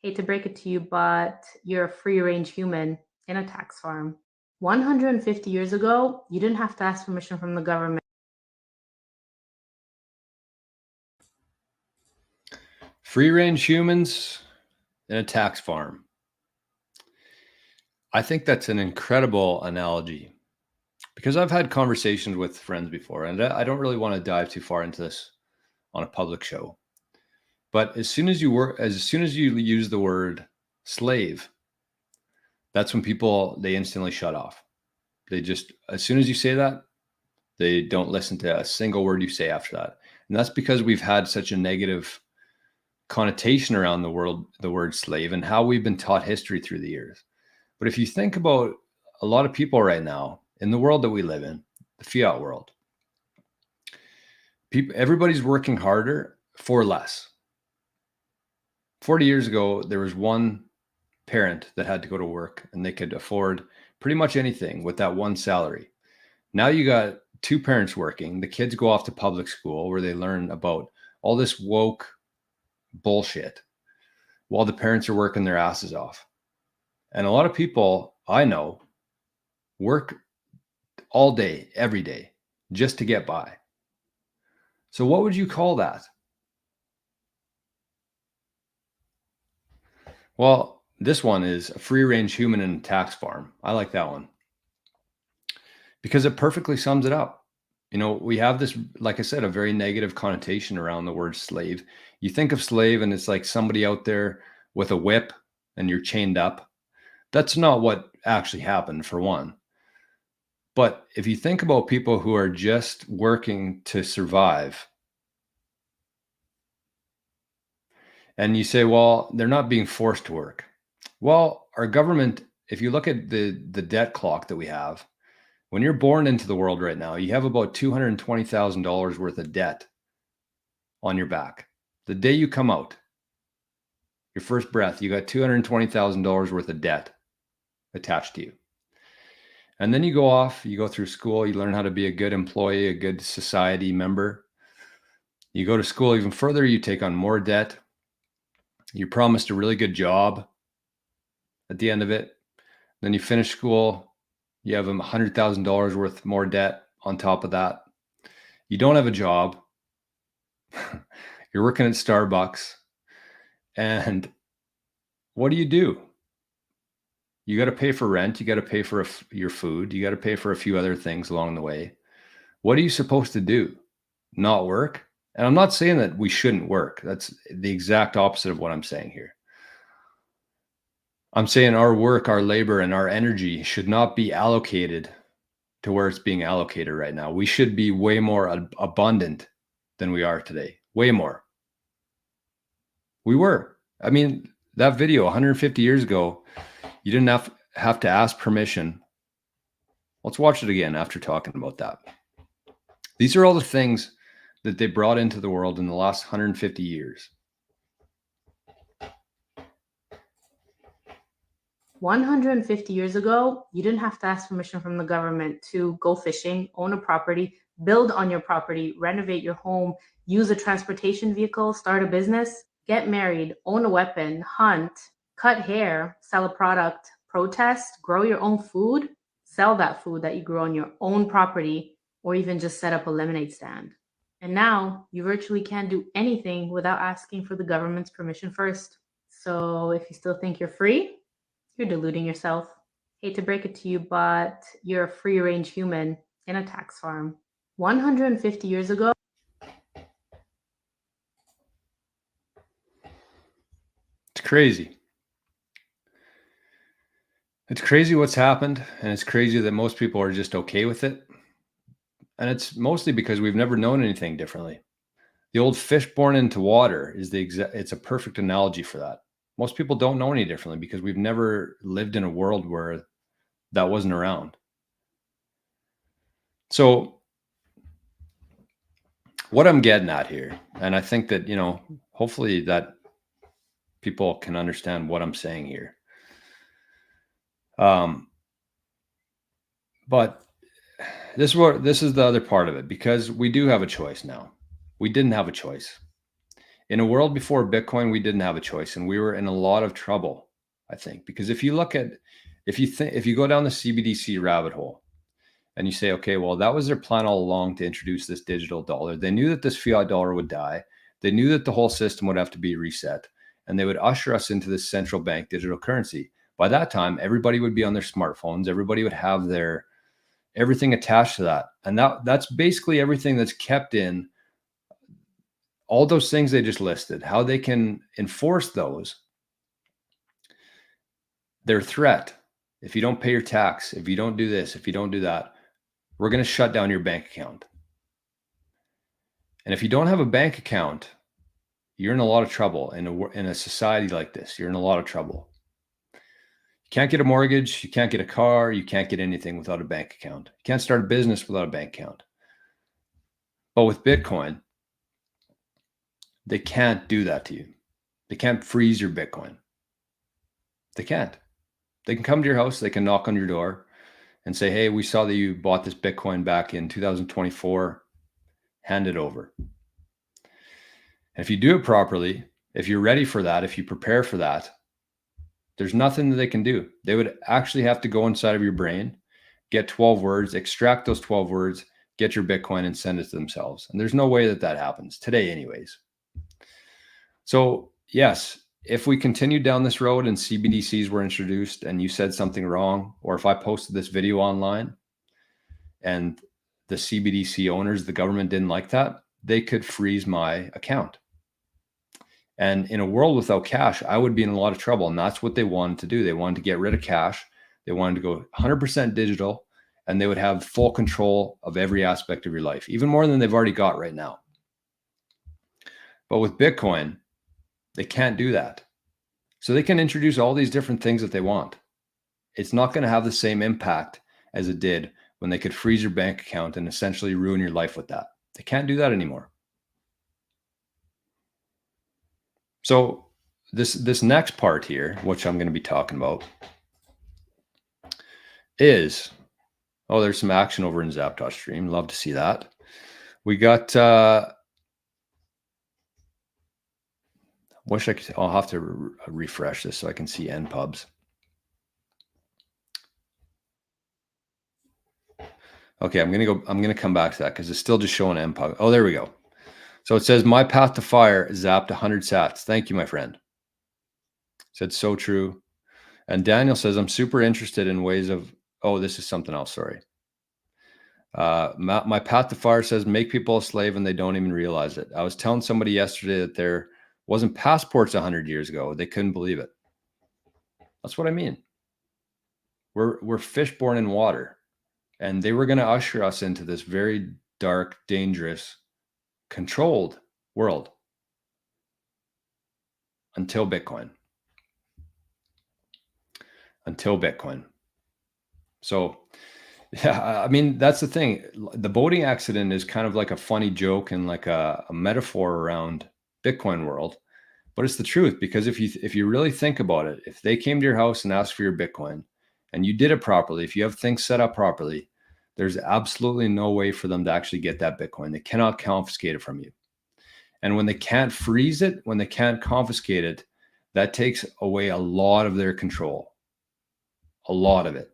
Hate to break it to you, but you're a free-range human in a tax farm. 150 years ago, you didn't have to ask permission from the government. Free-range humans in a tax farm. I think that's an incredible analogy because I've had conversations with friends before, and I don't really want to dive too far into this on a public show. But as soon as you use the word slave, that's when they instantly shut off. They just, as soon as you say that, they don't listen to a single word you say after that. And that's because we've had such a negative connotation around the word slave and how we've been taught history through the years. But if you think about a lot of people right now in the world that we live in, the fiat world, everybody's working harder for less. 40 years ago, there was one parent that had to go to work and they could afford pretty much anything with that one salary. Now you got two parents working. The kids go off to public school where they learn about all this woke bullshit while the parents are working their asses off. And a lot of people I know work all day, every day, just to get by. So what would you call that? Well, this one is a free-range human in a tax farm. I like that one because it perfectly sums it up. You know, we have this, like I said, a very negative connotation around the word slave. You think of slave and it's like somebody out there with a whip and you're chained up. That's not what actually happened, for one. But if you think about people who are just working to survive, and you say, well, they're not being forced to work. Well, our government, if you look at the debt clock that we have, when you're born into the world right now, you have about $220,000 worth of debt on your back. The day you come out, your first breath, you got $220,000 worth of debt attached to you. And then you go off, you go through school, you learn how to be a good employee, a good society member. You go to school even further, you take on more debt. You're promised a really good job at the end of it. Then you finish school, you have $100,000 worth more debt on top of that. You don't have a job. You're working at Starbucks. And what do? You got to pay for rent. You got to pay for your food. You got to pay for a few other things along the way. What are you supposed to do? not work. And I'm not saying that we shouldn't work. That's the exact opposite of what I'm saying here. I'm saying our work, our labor, and our energy should not be allocated to where it's being allocated right now. We should be way more abundant than we are today. Way more. We were. I mean, that video 150 years ago, you didn't have to ask permission. Let's watch it again after talking about that. These are all the things that they brought into the world in the last 150 years. 150 years ago, you didn't have to ask permission from the government to go fishing, own a property, build on your property, renovate your home, use a transportation vehicle, start a business, get married, own a weapon, hunt, cut hair, sell a product, protest, grow your own food, sell that food that you grew on your own property, or even just set up a lemonade stand. And now you virtually can't do anything without asking for the government's permission first. So if you still think you're free, you're deluding yourself. Hate to break it to you, but you're a free-range human in a tax farm. 150 years ago. It's crazy. It's crazy what's happened, and it's crazy that most people are just okay with it. And it's mostly because we've never known anything differently. The old fish born into water is it's a perfect analogy for that. Most people don't know any differently because we've never lived in a world where that wasn't around. So what I'm getting at here, and I think that, hopefully that people can understand what I'm saying here. But this is the other part of it, because we do have a choice now. We didn't have a choice. In a world before Bitcoin, we didn't have a choice, and we were in a lot of trouble, I think, because if you go down the CBDC rabbit hole and you say, okay, well, that was their plan all along to introduce this digital dollar. They knew that this fiat dollar would die. They knew that the whole system would have to be reset, and they would usher us into this central bank digital currency. By that time, everybody would be on their smartphones. Everybody would have everything attached to that. And that's basically everything that's kept in all those things they just listed. How they can enforce those, their threat. If you don't pay your tax, if you don't do this, if you don't do that, we're going to shut down your bank account. And if you don't have a bank account, you're in a lot of trouble. In a society like this, you're in a lot of trouble. You can't get a mortgage, you can't get a car, you can't get anything without a bank account. You can't start a business without a bank account. But with Bitcoin, they can't do that to you. They can't freeze your Bitcoin. They can't. They can come to your house, they can knock on your door and say, hey, we saw that you bought this Bitcoin back in 2024, hand it over. And if you do it properly, if you're ready for that, if you prepare for that, there's nothing that they can do. They would actually have to go inside of your brain, get 12 words, extract those 12 words, get your Bitcoin and send it to themselves. And there's no way that happens today anyways. So yes, if we continue down this road and CBDCs were introduced and you said something wrong, or if I posted this video online and the CBDC owners, the government didn't like that, they could freeze my account. And in a world without cash, I would be in a lot of trouble. And that's what they wanted to do. They wanted to get rid of cash. They wanted to go 100% digital, and they would have full control of every aspect of your life, even more than they've already got right now. But with Bitcoin, they can't do that. So they can introduce all these different things that they want. It's not going to have the same impact as it did when they could freeze your bank account and essentially ruin your life with that. They can't do that anymore. So this next part here, which I'm going to be talking about, is, there's some action over in Zap.stream. Love to see that. We got, wish I could, I'll have to refresh this so I can see NPubs. Okay, I'm going to come back to that because it's still just showing NPub. Oh, there we go. So it says, my path to fire zapped 100 sats. Thank you, my friend. Said so true. And Daniel says, I'm super interested in ways of, this is something else, sorry. My path to fire says make people a slave and they don't even realize it. I was telling somebody yesterday that there wasn't passports 100 years ago. They couldn't believe it. That's what I mean. We're fish born in water, and they were going to usher us into this very dark, dangerous, controlled world until Bitcoin. So, yeah, I mean, that's the thing. The boating accident is kind of like a funny joke and like a metaphor around Bitcoin world, but it's the truth, because if you really think about it, if they came to your house and asked for your Bitcoin and you did it properly, if you have things set up properly, there's absolutely no way for them to actually get that Bitcoin. They cannot confiscate it from you. And when they can't freeze it, when they can't confiscate it, that takes away a lot of their control. A lot of it.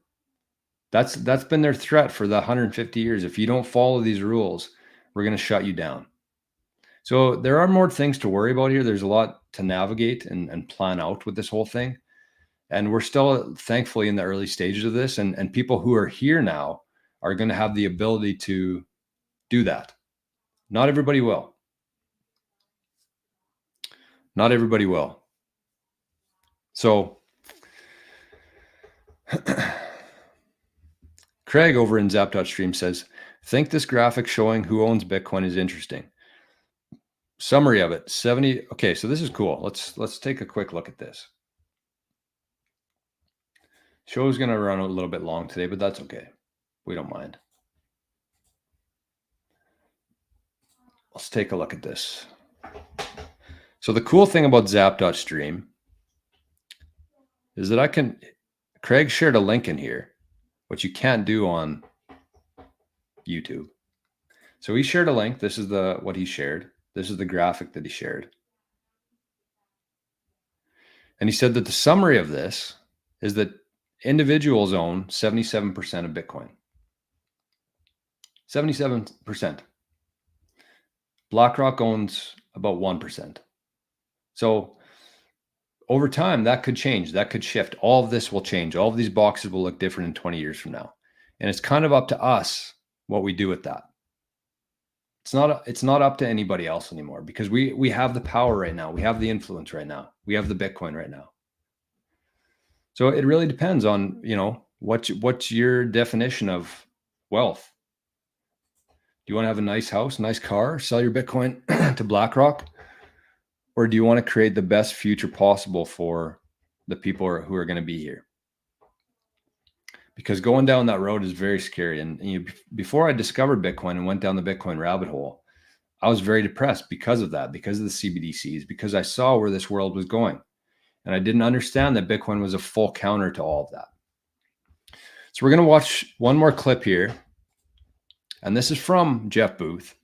That's been their threat for the 150 years. If you don't follow these rules, we're going to shut you down. So there are more things to worry about here. There's a lot to navigate and plan out with this whole thing. And we're still thankfully in the early stages of this. And people who are here now are going to have the ability to do that. Not everybody will. Not everybody will. So Craig over in Zap.stream says, think this graphic showing who owns Bitcoin is interesting. Summary of it, 70. Okay, so this is cool. Let's take a quick look at this. Show's going to run a little bit long today, but that's okay. We don't mind. Let's take a look at this. So the cool thing about Zap.stream is that Craig shared a link in here, which you can't do on YouTube. So he shared a link. This is what he shared. This is the graphic that he shared. And he said that the summary of this is that individuals own 77% of Bitcoin. 77%. BlackRock owns about 1%. So over time, that could change. That could shift. All of this will change. All of these boxes will look different in 20 years from now. And it's kind of up to us what we do with that. It's not up to anybody else anymore, because we have the power right now. We have the influence right now. We have the Bitcoin right now. So it really depends on, what's your definition of wealth. Do you want to have a nice house, nice car, sell your Bitcoin to BlackRock? Or do you want to create the best future possible for the people who are going to be here? Because going down that road is very scary. And before I discovered Bitcoin and went down the Bitcoin rabbit hole, I was very depressed because of that, because of the CBDCs, because I saw where this world was going. And I didn't understand that Bitcoin was a full counter to all of that. So we're going to watch one more clip here. And this is from Jeff Booth,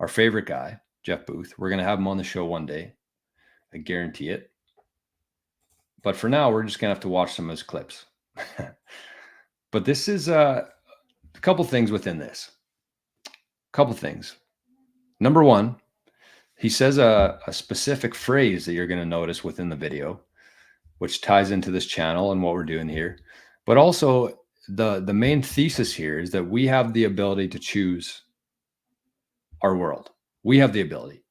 our favorite guy, Jeff Booth. We're going to have him on the show one day. I guarantee it. But for now, we're just going to have to watch some of his clips. But this is a couple things within this. Couple things. Number one, he says a specific phrase that you're going to notice within the video, which ties into this channel and what we're doing here. But also the main thesis here is that we have the ability to choose our world. We have the ability.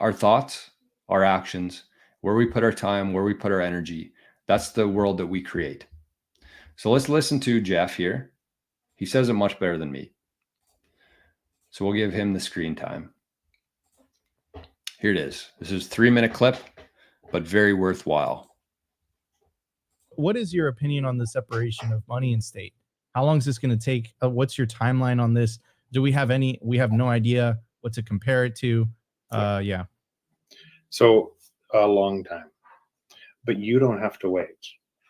Our thoughts, our actions, where we put our time, where we put our energy, that's the world that we create. So let's listen to Jeff here. He says it much better than me. So we'll give him the screen time. Here it is. This is a 3-minute clip, but very worthwhile. What is your opinion on the separation of money and state? How long is this going to take? What's your timeline on this? Do we have any? We have no idea what to compare it to. Yeah. So a long time, but you don't have to wait.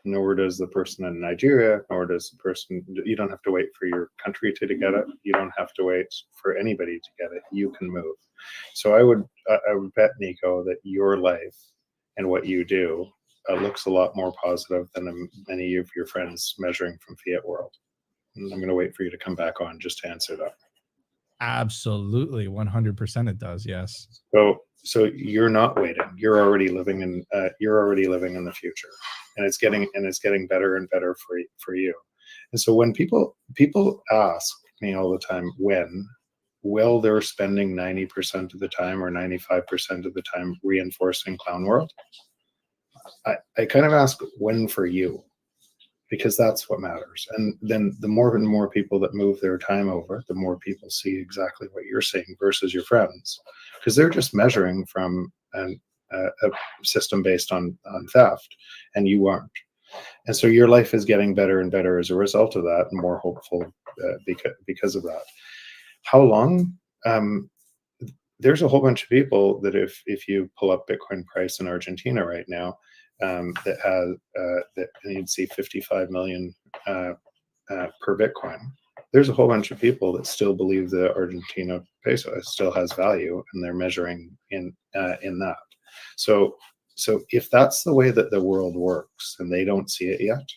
Nor does the person in Nigeria, nor does the person, you don't have to wait for your country to get it. You don't have to wait for anybody to get it. You can move. So I would bet, Nico, that your life and what you do looks a lot more positive than many of your friends measuring from Fiat World. And I'm going to wait for you to come back on just to answer that. Absolutely. 100% it does. Yes. So you're not waiting. You're already living in the future, and it's getting better and better for you. And so when people ask me all the time, when will they're spending 90% of the time or 95% of the time reinforcing Clown World, I kind of ask when for you, because that's what matters. And then the more and more people that move their time over, the more people see exactly what you're seeing versus your friends, because they're just measuring from a system based on theft, and you aren't. And so your life is getting better and better as a result of that, and more hopeful because of that. How long? There's a whole bunch of people that if you pull up Bitcoin price in Argentina right now, that has that you'd see 55 million per Bitcoin. There's a whole bunch of people that still believe the Argentina peso still has value, and they're measuring in that. So if that's the way that the world works and they don't see it yet,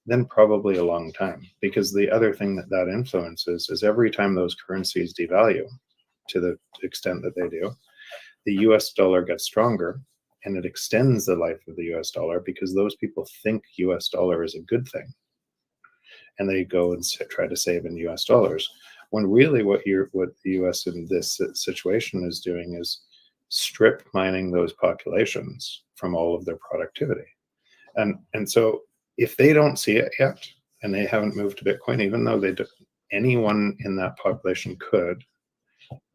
then probably a long time. Because the other thing that influences is every time those currencies devalue, to the extent that they do, the US dollar gets stronger, and it extends the life of the US dollar, because those people think US dollar is a good thing, and they go and try to save in US dollars, when really what the US in this situation is doing is strip mining those populations from all of their productivity. And so if they don't see it yet, and they haven't moved to Bitcoin, even though anyone in that population could,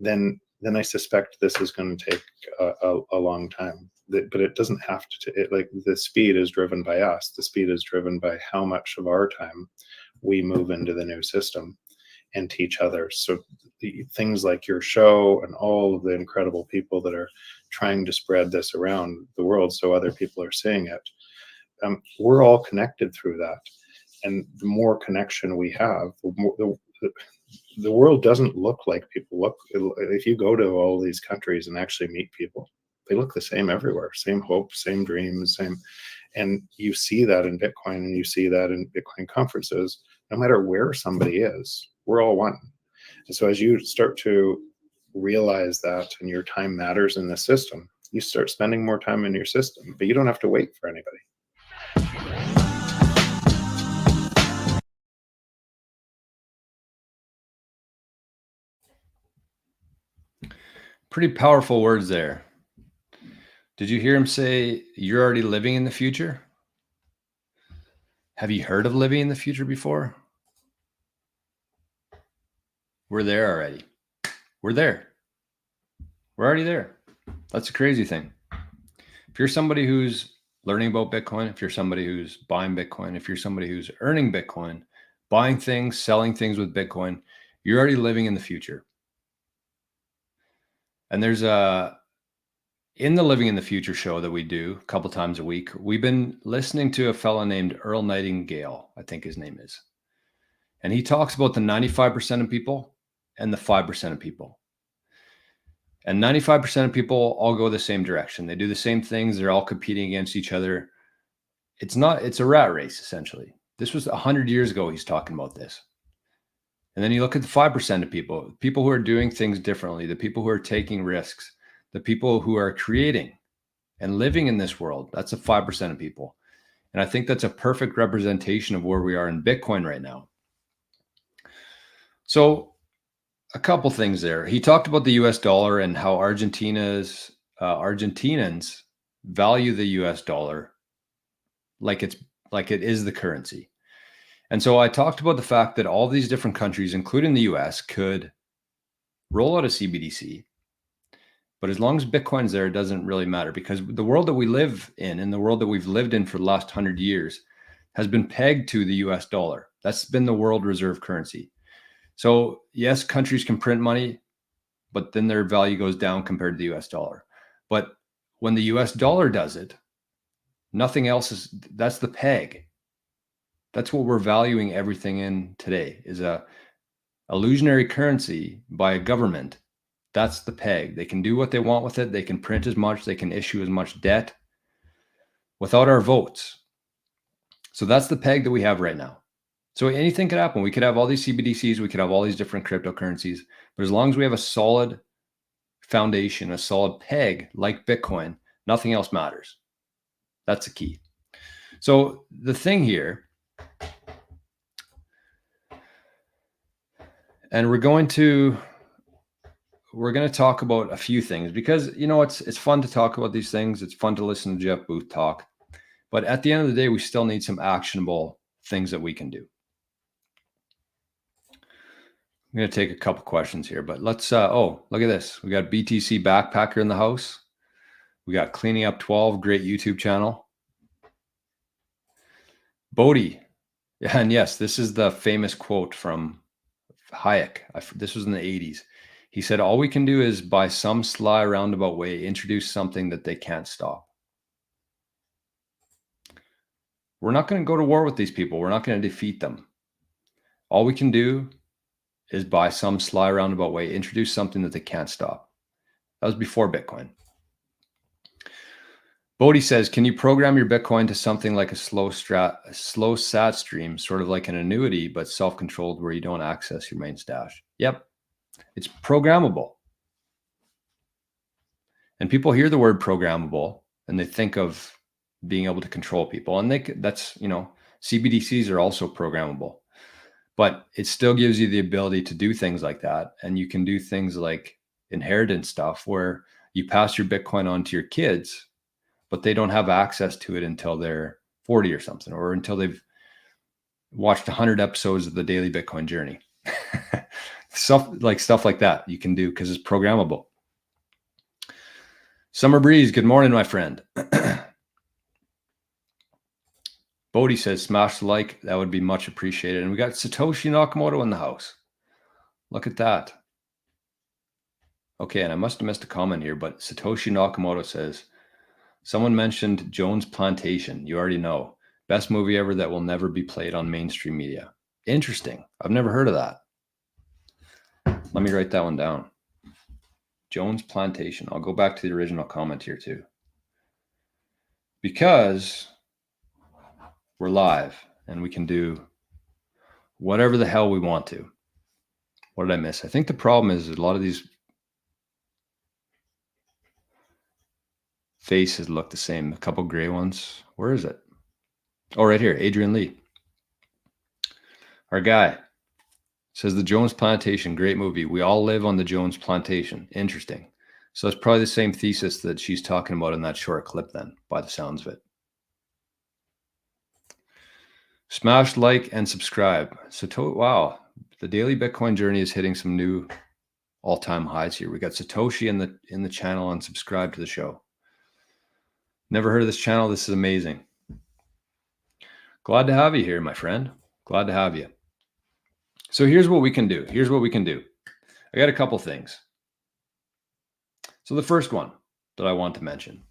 then I suspect this is going to take a long time. But it doesn't have to. Like, the speed is driven by us. The speed is driven by how much of our time we move into the new system and teach others. So things like your show and all of the incredible people that are trying to spread this around the world so other people are seeing it, we're all connected through that. And the more connection we have, the world doesn't look like people look. If you go to all these countries and actually meet people, they look the same everywhere. Same hopes, same dreams, same. And you see that in Bitcoin, and you see that in Bitcoin conferences. No matter where somebody is, we're all one. And so as you start to realize that, and your time matters in the system, you start spending more time in your system, but you don't have to wait for anybody. Pretty powerful words there. Did you hear him say you're already living in the future? Have you heard of living in the future before? We're there already. We're there. We're already there. That's a crazy thing. If you're somebody who's learning about Bitcoin, if you're somebody who's buying Bitcoin, if you're somebody who's earning Bitcoin, buying things, selling things with Bitcoin, you're already living in the future. And there's in the Living in the Future show that we do a couple times a week, we've been listening to a fella named Earl Nightingale, I think his name is. And he talks about the 95% of people and the 5% of people. And 95% of people all go the same direction. They do the same things. They're all competing against each other. It's a rat race, essentially. This was 100 years ago he's talking about this. And then you look at the 5% of people who are doing things differently, the people who are taking risks, the people who are creating and living in this world. That's the 5% of people. And I think that's a perfect representation of where we are in Bitcoin right now. So a couple things there. He talked about the US dollar and how Argentinians value the US dollar like it is the currency. And so I talked about the fact that all these different countries, including the US, could roll out a CBDC. But as long as Bitcoin's there, it doesn't really matter, because the world that we live in and the world that we've lived in for the last 100 years has been pegged to the US dollar. That's been the world reserve currency. So yes, countries can print money, but then their value goes down compared to the US dollar. But when the US dollar does it, nothing else that's the peg. That's what we're valuing everything in today, is a illusionary currency by a government. That's the peg. They can do what they want with it. They can print as much. They can issue as much debt without our votes. So that's the peg that we have right now. So anything could happen. We could have all these CBDCs. We could have all these different cryptocurrencies. But as long as we have a solid foundation, a solid peg like Bitcoin, nothing else matters. That's the key. So the thing here And we're going to talk about a few things because, you know, it's fun to talk about these things. It's fun to listen to Jeff Booth talk. But at the end of the day, we still need some actionable things that we can do. I'm going to take a couple questions here, but let's, oh, look at this. We got BTC Backpacker in the house. We got Cleaning Up 12, great YouTube channel. Bodhi. Yeah, and yes, this is the famous quote from Hayek. This was in the 80s. He said, all we can do is by some sly roundabout way, introduce something that they can't stop. We're not going to go to war with these people. We're not going to defeat them. All we can do is by some sly roundabout way, introduce something that they can't stop. That was before Bitcoin. Bodhi says, can you program your Bitcoin to something like a slow sat stream, sort of like an annuity, but self-controlled where you don't access your main stash? Yep. It's programmable. And people hear the word programmable and they think of being able to control people. And that's, you know, CBDCs are also programmable, but it still gives you the ability to do things like that. And you can do things like inheritance stuff where you pass your Bitcoin on to your kids, but they don't have access to it until they're 40 or something, or until they've watched 100 episodes of the Daily Bitcoin Journey. Stuff like that you can do because it's programmable. Summer Breeze, good morning, my friend. Bodhi says, smash the like. That would be much appreciated. And we got Satoshi Nakamoto in the house. Look at that. Okay, and I must have missed a comment here, but Satoshi Nakamoto says, someone mentioned Jones Plantation. You already know. Best movie ever that will never be played on mainstream media. Interesting. I've never heard of that. Let me write that one down. Jones Plantation. I'll go back to the original comment here too. Because we're live and we can do whatever the hell we want to. What did I miss? I think the problem is a lot of these faces look the same. A couple gray ones. Where is it? Oh, right here. Adrian Lee. Our guy says the Jones Plantation, great movie. We all live on the Jones Plantation. Interesting. So it's probably the same thesis that she's talking about in that short clip then, by the sounds of it. Smash like and subscribe. Wow, the Daily Bitcoin Journey is hitting some new all-time highs here. We got Satoshi in the channel and subscribe to the show. Never heard of this channel. This is amazing. Glad to have you here, my friend. Glad to have you. So here's what we can do. I got a couple things. So the first one that I want to mention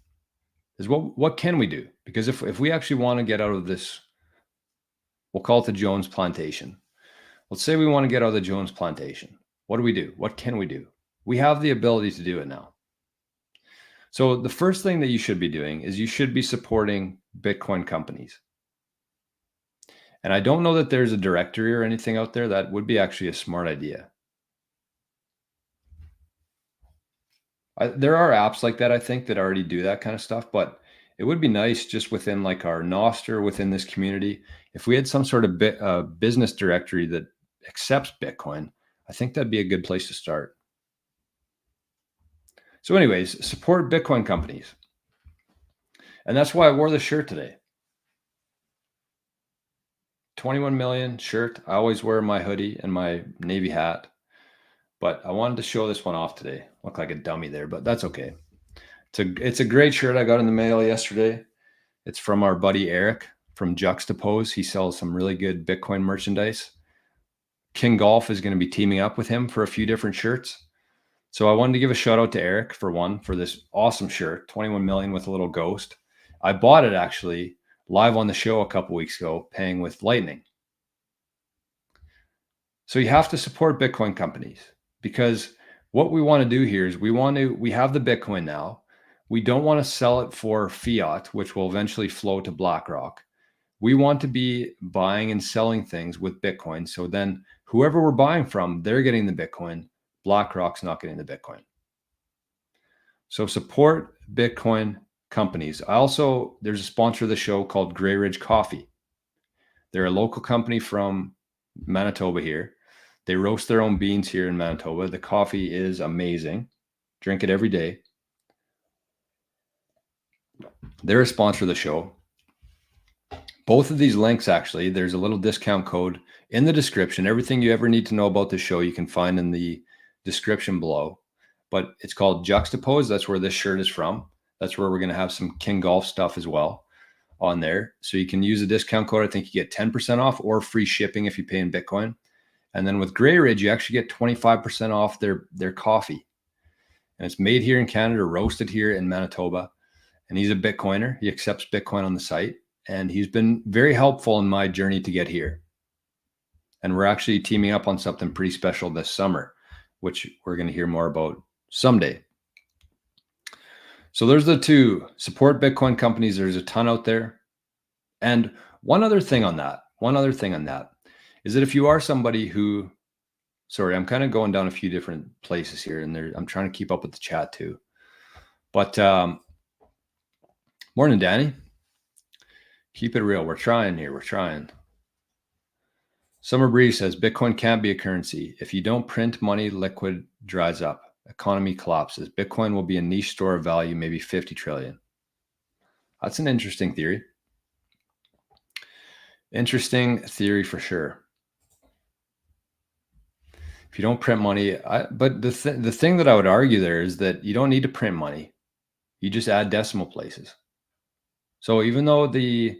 is what can we do? Because if we actually want to get out of this, we'll call it the Jones Plantation. Let's say we want to get out of the Jones Plantation. What do we do? What can we do? We have the ability to do it now. So the first thing that you should be doing is you should be supporting Bitcoin companies. And I don't know that there's a directory or anything out there. That would be actually a smart idea. There are apps like that, I think, that already do that kind of stuff, but it would be nice just within like our NOSTR, within this community, if we had some sort of business directory that accepts Bitcoin. I think that'd be a good place to start. So anyways, support Bitcoin companies. And that's why I wore the shirt today. 21 million shirt. I always wear my hoodie and my Navy hat, but I wanted to show this one off today. Look like a dummy there, but that's okay. It's a great shirt I got in the mail yesterday. It's from our buddy Eric from Juxtapose. He sells some really good Bitcoin merchandise. King Golf is going to be teaming up with him for a few different shirts. So I wanted to give a shout out to Eric for this awesome shirt, 21 million with a little ghost. I bought it actually live on the show a couple weeks ago, paying with Lightning. So you have to support Bitcoin companies, because what we want to do here is we have the Bitcoin now. We don't want to sell it for fiat, which will eventually flow to BlackRock. We want to be buying and selling things with Bitcoin. So then whoever we're buying from, they're getting the Bitcoin. BlackRock's not getting the Bitcoin. So support Bitcoin companies. There's a sponsor of the show called Grey Ridge Coffee. They're a local company from Manitoba here. They roast their own beans here in Manitoba. The coffee is amazing. Drink it every day. They're a sponsor of the show. Both of these links, actually, there's a little discount code in the description. Everything you ever need to know about the show, you can find in the description below. But it's called Juxtapose. That's where this shirt is from. That's where we're going to have some King Golf stuff as well on there. So you can use a discount code. I think you get 10% off or free shipping if you pay in Bitcoin. And then with Grey Ridge, you actually get 25% off their coffee. And it's made here in Canada, roasted here in Manitoba. And he's a Bitcoiner. He accepts Bitcoin on the site. And he's been very helpful in my journey to get here. And we're actually teaming up on something pretty special this summer, which we're going to hear more about someday. So there's the two. Support Bitcoin companies. There's a ton out there. And one other thing on that is that if you are somebody who, sorry, I'm kind of going down a few different places here, and I'm trying to keep up with the chat too. But morning, Danny. Keep it real. We're trying here. We're trying. Summer Breeze says Bitcoin can't be a currency. If you don't print money, liquid dries up. Economy collapses. Bitcoin will be a niche store of value, maybe 50 trillion. That's an interesting theory. Interesting theory for sure. If you don't print money, but the thing that I would argue there is that you don't need to print money. You just add decimal places. So even though the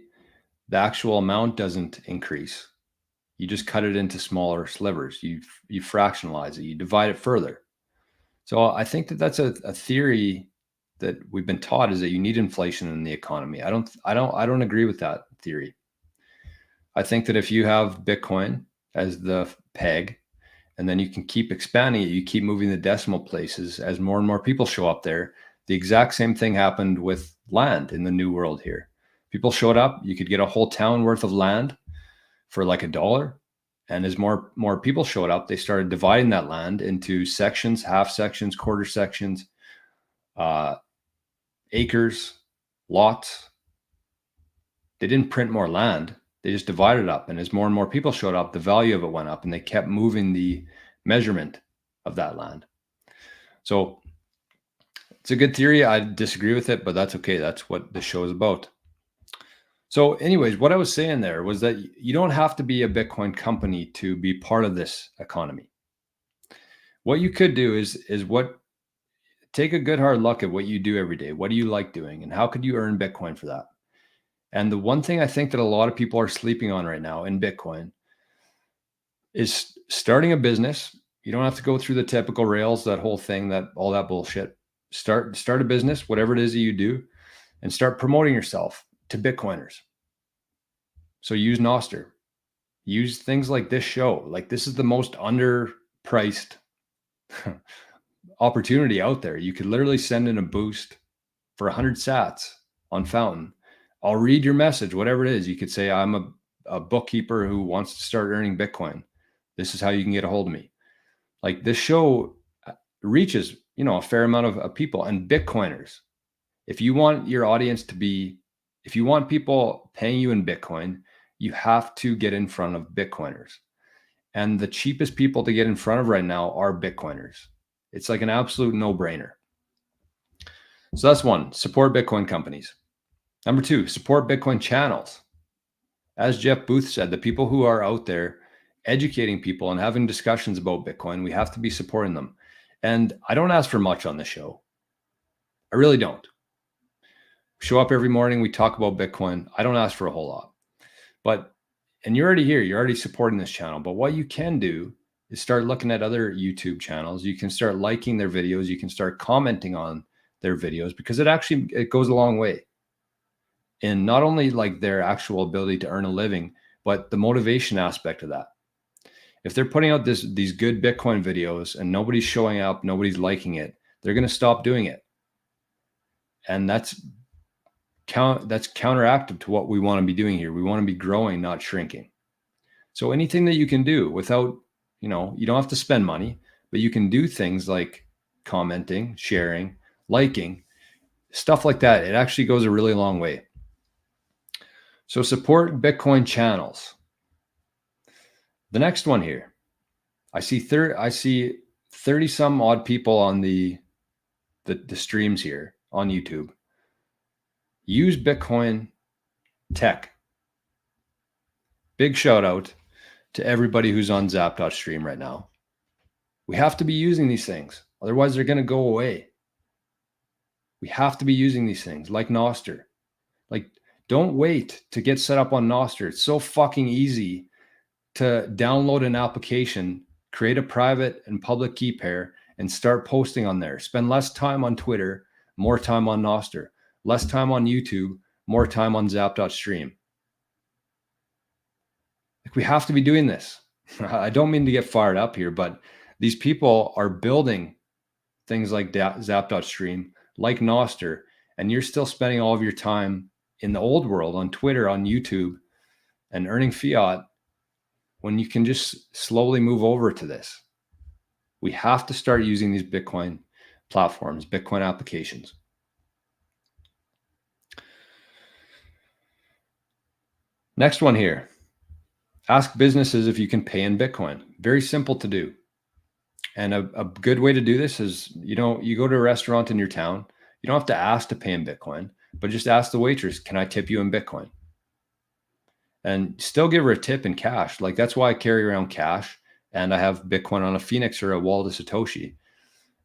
actual amount doesn't increase, you just cut it into smaller slivers. You fractionalize it. You divide it further. So I think that that's a theory that we've been taught, is that you need inflation in the economy. I don't agree with that theory. I think that if you have Bitcoin as the peg, and then you can keep expanding it, you keep moving the decimal places as more and more people show up there. The exact same thing happened with land in the new world here. People showed up. You could get a whole town worth of land for like $1. And as more people showed up, they started dividing that land into sections, half sections, quarter sections, acres, lots. They didn't print more land. They just divided it up. And as more and more people showed up, the value of it went up, and they kept moving the measurement of that land. So it's a good theory. I disagree with it, but that's okay. That's what the show is about. So anyways, what I was saying there was that you don't have to be a Bitcoin company to be part of this economy. What you could do is take a good hard look at what you do every day. What do you like doing, and how could you earn Bitcoin for that? And the one thing I think that a lot of people are sleeping on right now in Bitcoin is starting a business. You don't have to go through the typical rails, that whole thing, all that bullshit. Start a business, whatever it is that you do, and start promoting yourself to Bitcoiners. So use NOSTR. Use things like this show. Like, this is the most underpriced opportunity out there. You could literally send in a boost for 100 sats on Fountain. I'll read your message, whatever it is. You could say, I'm a bookkeeper who wants to start earning Bitcoin. This is how you can get a hold of me. Like, this show reaches, a fair amount of people and Bitcoiners. If you want your audience to be, if you want people paying you in Bitcoin, you have to get in front of Bitcoiners. And the cheapest people to get in front of right now are Bitcoiners. It's like an absolute no-brainer. So that's one, support Bitcoin companies. Number two, support Bitcoin channels. As Jeff Booth said, the people who are out there educating people and having discussions about Bitcoin, we have to be supporting them. And I don't ask for much on this show. I really don't. We show up every morning, we talk about Bitcoin. I don't ask for a whole lot. And you're already here, you're already supporting this channel. But what you can do is start looking at other YouTube channels. You can start liking their videos. You can start commenting on their videos, because it goes a long way in not only like their actual ability to earn a living, but the motivation aspect of that. If they're putting out these good Bitcoin videos and nobody's showing up, nobody's liking it, they're going to stop doing it. And that's counteractive to what we want to be doing here. We want to be growing, not shrinking. So anything that you can do without, you don't have to spend money, but you can do things like commenting, sharing, liking, stuff like that. It actually goes a really long way. So support Bitcoin channels. The next one here, I see 30 some odd people on the streams here on YouTube. Use Bitcoin tech. Big shout out to everybody who's on Zap.stream right now. We have to be using these things. Otherwise, they're going to go away. We have to be using these things like NOSTR. Like, don't wait to get set up on NOSTR. It's so fucking easy to download an application, create a private and public key pair, and start posting on there. Spend less time on Twitter, more time on NOSTR. Less time on YouTube, more time on Zap.stream. Like, we have to be doing this. I don't mean to get fired up here, but these people are building things like Zap.stream, like NOSTR, and you're still spending all of your time in the old world on Twitter, on YouTube, and earning fiat when you can just slowly move over to this. We have to start using these Bitcoin platforms, Bitcoin applications. Next one here. Ask businesses if you can pay in Bitcoin. Very simple to do. And a good way to do this is, you go to a restaurant in your town. You don't have to ask to pay in Bitcoin, but just ask the waitress, can I tip you in Bitcoin? And still give her a tip in cash. Like, that's why I carry around cash, and I have Bitcoin on a Phoenix or a wallet of Satoshi.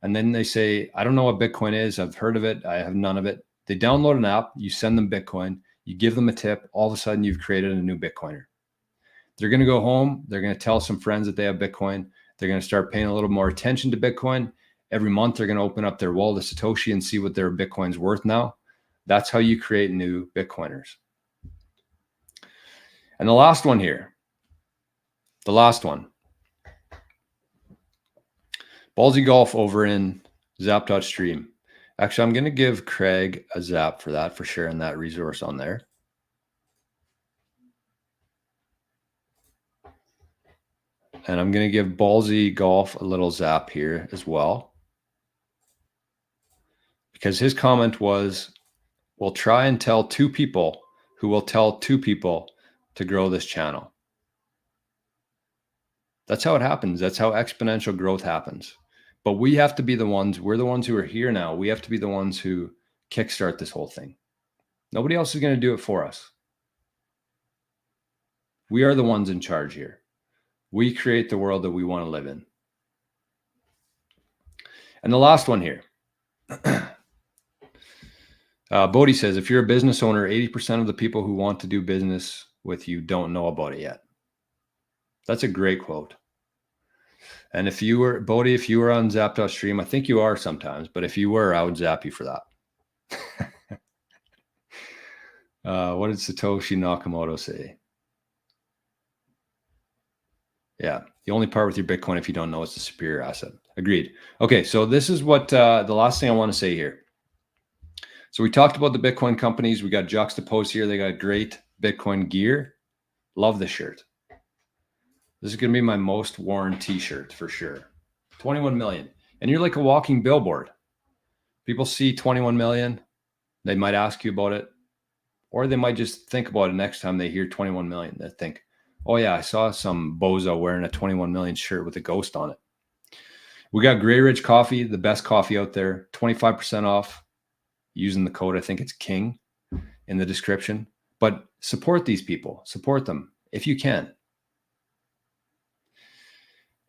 And then they say, I don't know what Bitcoin is. I've heard of it. I have none of it. They download an app. You send them Bitcoin. You give them a tip. All of a sudden, you've created a new Bitcoiner. They're going to go home. They're going to tell some friends that they have Bitcoin. They're going to start paying a little more attention to Bitcoin. Every month, they're going to open up their wallet of Satoshi and see what their Bitcoin's worth now. That's how you create new Bitcoiners. And the last one here, the last one. Ballsy Golf over in Zap.stream. Actually, I'm going to give Craig a zap for that, for sharing that resource on there. And I'm going to give Ballsy Golf a little zap here as well, because his comment was, we'll try and tell 2 people who will tell 2 people to grow this channel. That's how it happens. That's how exponential growth happens. But we have to be the ones, we're the ones who are here now. We have to be the ones who kickstart this whole thing. Nobody else is going to do it for us. We are the ones in charge here. We create the world that we want to live in. And the last one here. Bodhi says, if you're a business owner, 80% of the people who want to do business with you don't know about it yet. That's a great quote. And if you were, Bodhi, if you were on Zap.stream, I think you are sometimes, but if you were, I would zap you for that. What did Satoshi Nakamoto say? Yeah, the only part with your Bitcoin, if you don't know, it's the superior asset. Agreed. Okay, so this is what the last thing I want to say here. So we talked about the Bitcoin companies. We got Juxtapost here. They got great Bitcoin gear. Love this shirt. This is going to be my most worn t-shirt for sure. 21 million. And you're like a walking billboard. People see 21 million. They might ask you about it. Or they might just think about it next time they hear 21 million. They think, oh yeah, I saw some bozo wearing a 21 million shirt with a ghost on it. We got Grey Ridge Coffee, the best coffee out there. 25% off using the code. I think it's KING in the description. But support these people. Support them if you can.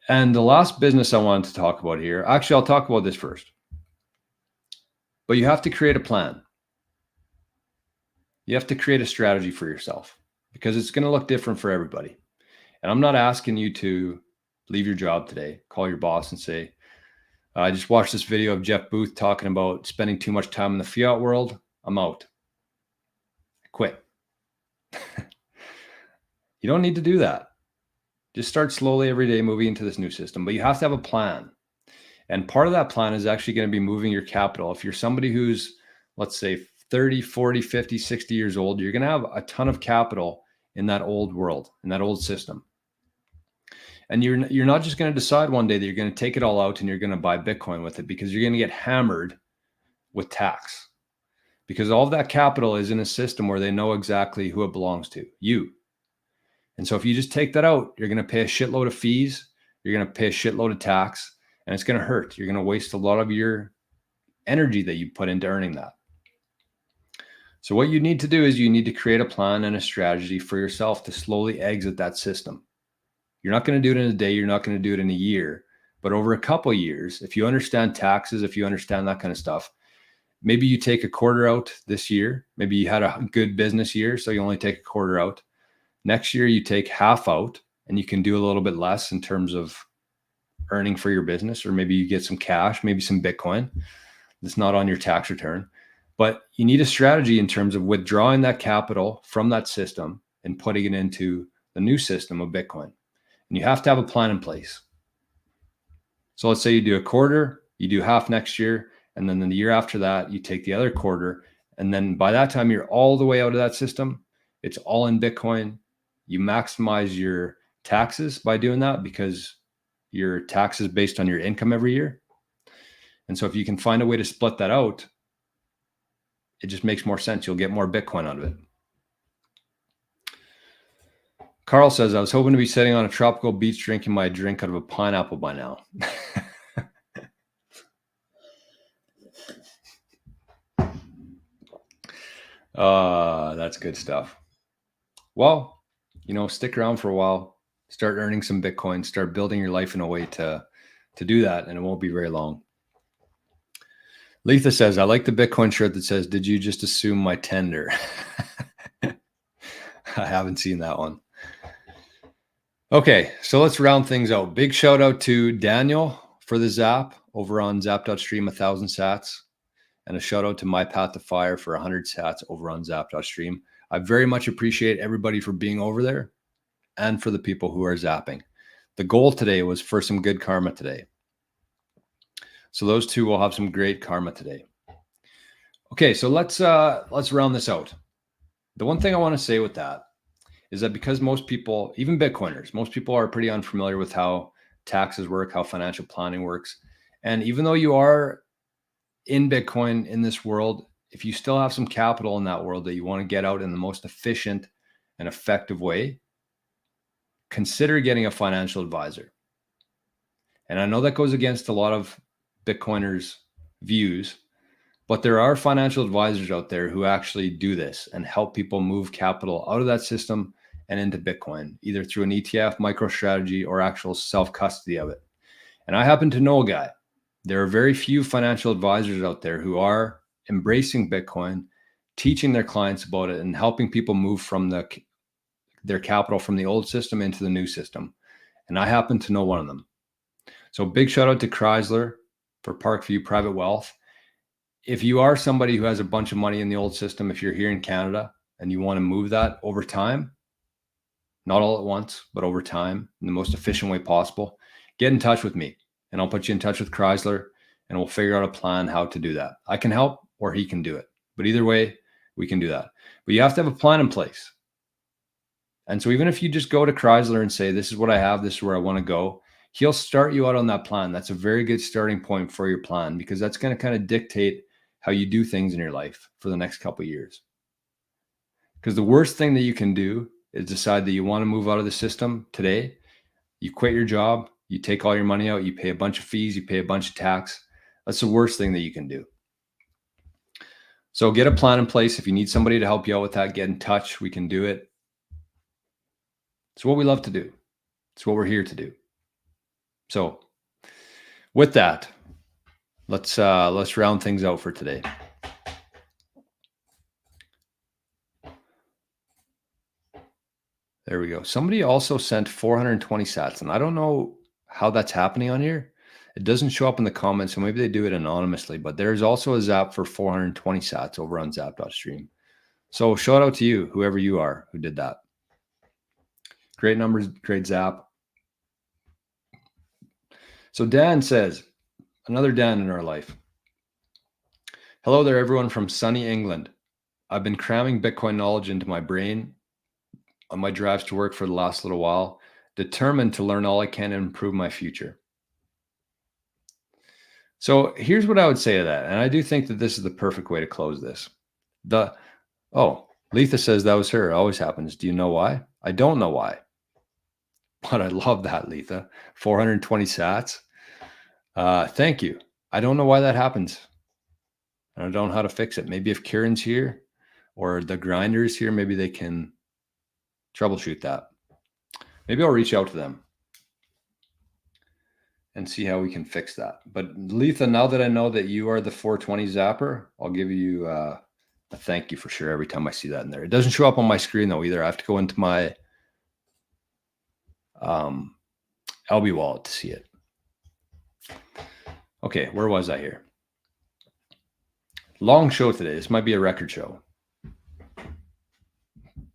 And the last business I wanted to talk about here, actually, I'll talk about this first. But you have to create a plan. You have to create a strategy for yourself, because it's going to look different for everybody. And I'm not asking you to leave your job today, call your boss and say, I just watched this video of Jeff Booth talking about spending too much time in the fiat world. I'm out. I quit. You don't need to do that. Just start slowly every day moving into this new system, but you have to have a plan. And part of that plan is actually going to be moving your capital. If you're somebody who's, let's say, 30, 40, 50, 60 years old, you're going to have a ton of capital in that old world, in that old system. And you're not just going to decide one day that you're going to take it all out and you're going to buy Bitcoin with it, because you're going to get hammered with tax. Because all of that capital is in a system where they know exactly who it belongs to, you. And so if you just take that out, you're going to pay a shitload of fees. You're going to pay a shitload of tax, and it's going to hurt. You're going to waste a lot of your energy that you put into earning that. So what you need to do is you need to create a plan and a strategy for yourself to slowly exit that system. You're not going to do it in a day. You're not going to do it in a year. But over a couple of years, if you understand taxes, if you understand that kind of stuff, maybe you take a quarter out this year. Maybe you had a good business year, so you only take a quarter out. Next year, you take half out, and you can do a little bit less in terms of earning for your business, or maybe you get some cash, maybe some Bitcoin that's not on your tax return. But you need a strategy in terms of withdrawing that capital from that system and putting it into the new system of Bitcoin. And you have to have a plan in place. So let's say you do a quarter, you do half next year, and then the year after that, you take the other quarter. And then by that time, you're all the way out of that system. It's all in Bitcoin. You maximize your taxes by doing that because your tax is based on your income every year. And so if you can find a way to split that out, it just makes more sense. You'll get more Bitcoin out of it. Carl says, I was hoping to be sitting on a tropical beach drinking my drink out of a pineapple by now. That's good stuff. Well, stick around for a while, start earning some Bitcoin, start building your life in a way to do that, and it won't be very long. Letha says, I like the Bitcoin shirt that says, did you just assume my tender? I haven't seen that one. Okay, so let's round things out. Big shout out to Daniel for the Zap over on Zap.stream, 1,000 sats. And a shout out to My Path to Fire for 100 sats over on Zap.stream. I very much appreciate everybody for being over there and for the people who are zapping. The goal today was for some good karma today. So those two will have some great karma today. Okay, so let's round this out. The one thing I want to say with that is that because most people, even Bitcoiners, most people are pretty unfamiliar with how taxes work, how financial planning works. And even though you are in Bitcoin in this world, if you still have some capital in that world that you want to get out in the most efficient and effective way, consider getting a financial advisor. And I know that goes against a lot of Bitcoiners' views, but there are financial advisors out there who actually do this and help people move capital out of that system and into Bitcoin, either through an ETF, MicroStrategy, or actual self-custody of it. And I happen to know a guy. There are very few financial advisors out there who are embracing Bitcoin, teaching their clients about it, and helping people move from their capital from the old system into the new system. And I happen to know one of them. So big shout out to Crysler for Parkview Private Wealth. If you are somebody who has a bunch of money in the old system, if you're here in Canada and you want to move that over time, not all at once, but over time in the most efficient way possible, get in touch with me and I'll put you in touch with Crysler and we'll figure out a plan how to do that. I can help or he can do it, but either way, we can do that. But you have to have a plan in place. And so even if you just go to Crysler and say, this is what I have, this is where I want to go, he'll start you out on that plan. That's a very good starting point for your plan because that's going to kind of dictate how you do things in your life for the next couple of years. Because the worst thing that you can do is decide that you want to move out of the system today. You quit your job, you take all your money out, you pay a bunch of fees, you pay a bunch of tax. That's the worst thing that you can do. So get a plan in place. If you need somebody to help you out with that, get in touch. We can do it. It's what we love to do. It's what we're here to do. So with that, let's round things out for today. There we go. Somebody also sent 420 sats, and I don't know how that's happening on here. It doesn't show up in the comments, so maybe they do it anonymously, but there's also a zap for 420 sats over on Zap.stream. So shout out to you, whoever you are who did that. Great numbers, great zap. So Dan says, another Dan in our life. Hello there, everyone from sunny England. I've been cramming Bitcoin knowledge into my brain on my drives to work for the last little while, determined to learn all I can and improve my future. So here's what I would say to that. And I do think that this is the perfect way to close this. Letha says that was her. It always happens. Do you know why? I don't know why. But I love that, Letha. 420 sats. Thank you. I don't know why that happens. I don't know how to fix it. Maybe if Kieran's here or the grinder is here, maybe they can troubleshoot that. Maybe I'll reach out to them and see how we can fix that. But Letha, now that I know that you are the 420 zapper, I'll give you a thank you for sure every time I see that in there. It doesn't show up on my screen though either. I have to go into my LB wallet to see it. Okay, where was I here? Long show today. This might be a record show,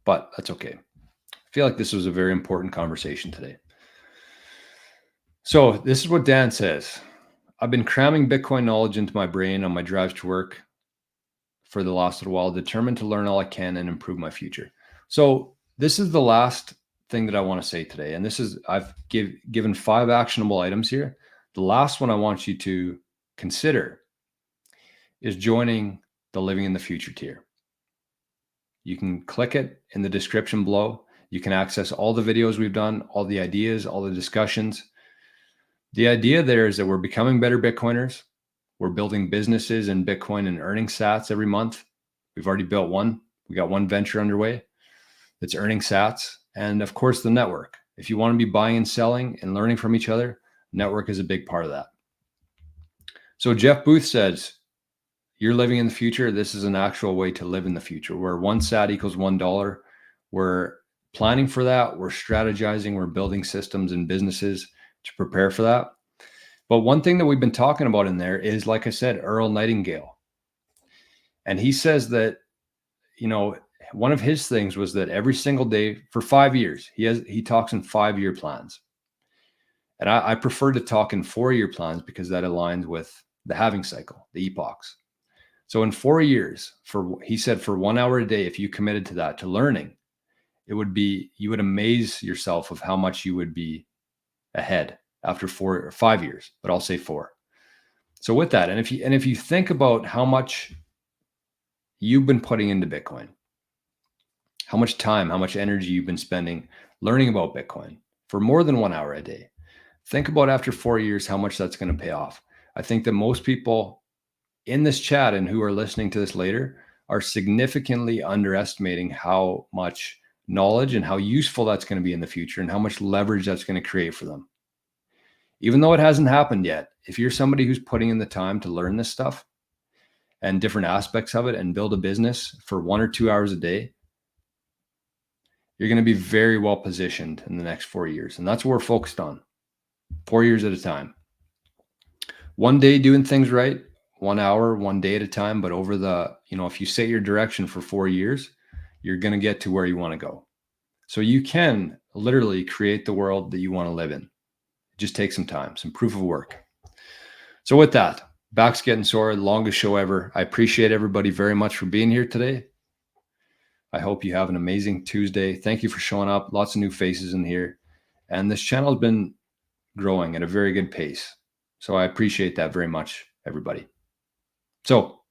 but that's okay. I feel like this was a very important conversation today. So this is what Dan says. I've been cramming Bitcoin knowledge into my brain on my drives to work for the last little while, determined to learn all I can and improve my future. So this is the last thing that I want to say today. And this is, I've given 5 actionable items here. The last one I want you to consider is joining the Living in the Future tier. You can click it in the description below. You can access all the videos we've done, all the ideas, all the discussions. The idea there is that we're becoming better Bitcoiners. We're building businesses in Bitcoin and earning sats every month. We've already built one. We got one venture underway that's earning sats. And of course, the network. If you want to be buying and selling and learning from each other, network is a big part of that. So Jeff Booth says, you're living in the future. This is an actual way to live in the future where 1 sat equals $1. We're planning for that. We're strategizing. We're building systems and businesses to prepare for that. But one thing that we've been talking about in there is, like I said, Earl Nightingale. And he says that, you know, one of his things was that every single day for 5 years, he talks in 5-year plans. And I prefer to talk in 4-year plans because that aligns with the halving cycle, the epochs. So in 4 years, he said for 1 hour a day, if you committed to that, to learning, it would be, you would amaze yourself of how much you would be ahead after 4 or 5 years, but I'll say 4. So with that, and if you think about how much you've been putting into Bitcoin, how much time, how much energy you've been spending learning about Bitcoin for more than 1 hour a day, think about after 4 years, how much that's going to pay off. I think that most people in this chat and who are listening to this later are significantly underestimating how much knowledge and how useful that's going to be in the future and how much leverage that's going to create for them. Even though it hasn't happened yet, if you're somebody who's putting in the time to learn this stuff and different aspects of it and build a business for 1 or 2 hours a day, you're going to be very well positioned in the next 4 years. And that's what we're focused on, 4 years at a time. One day doing things right, 1 hour, 1 day at a time. But over the, if you set your direction for 4 years, you're going to get to where you want to go. So you can literally create the world that you want to live in. Just take some time, some proof of work. So with that, back's getting sore, longest show ever. I appreciate everybody very much for being here today. I hope you have an amazing Tuesday. Thank you for showing up. Lots of new faces in here. And this channel has been growing at a very good pace. So I appreciate that very much, everybody. So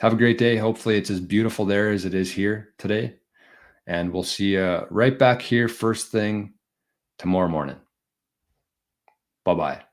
have a great day. Hopefully it's as beautiful there as it is here today. And we'll see you right back here first thing tomorrow morning. Bye-bye.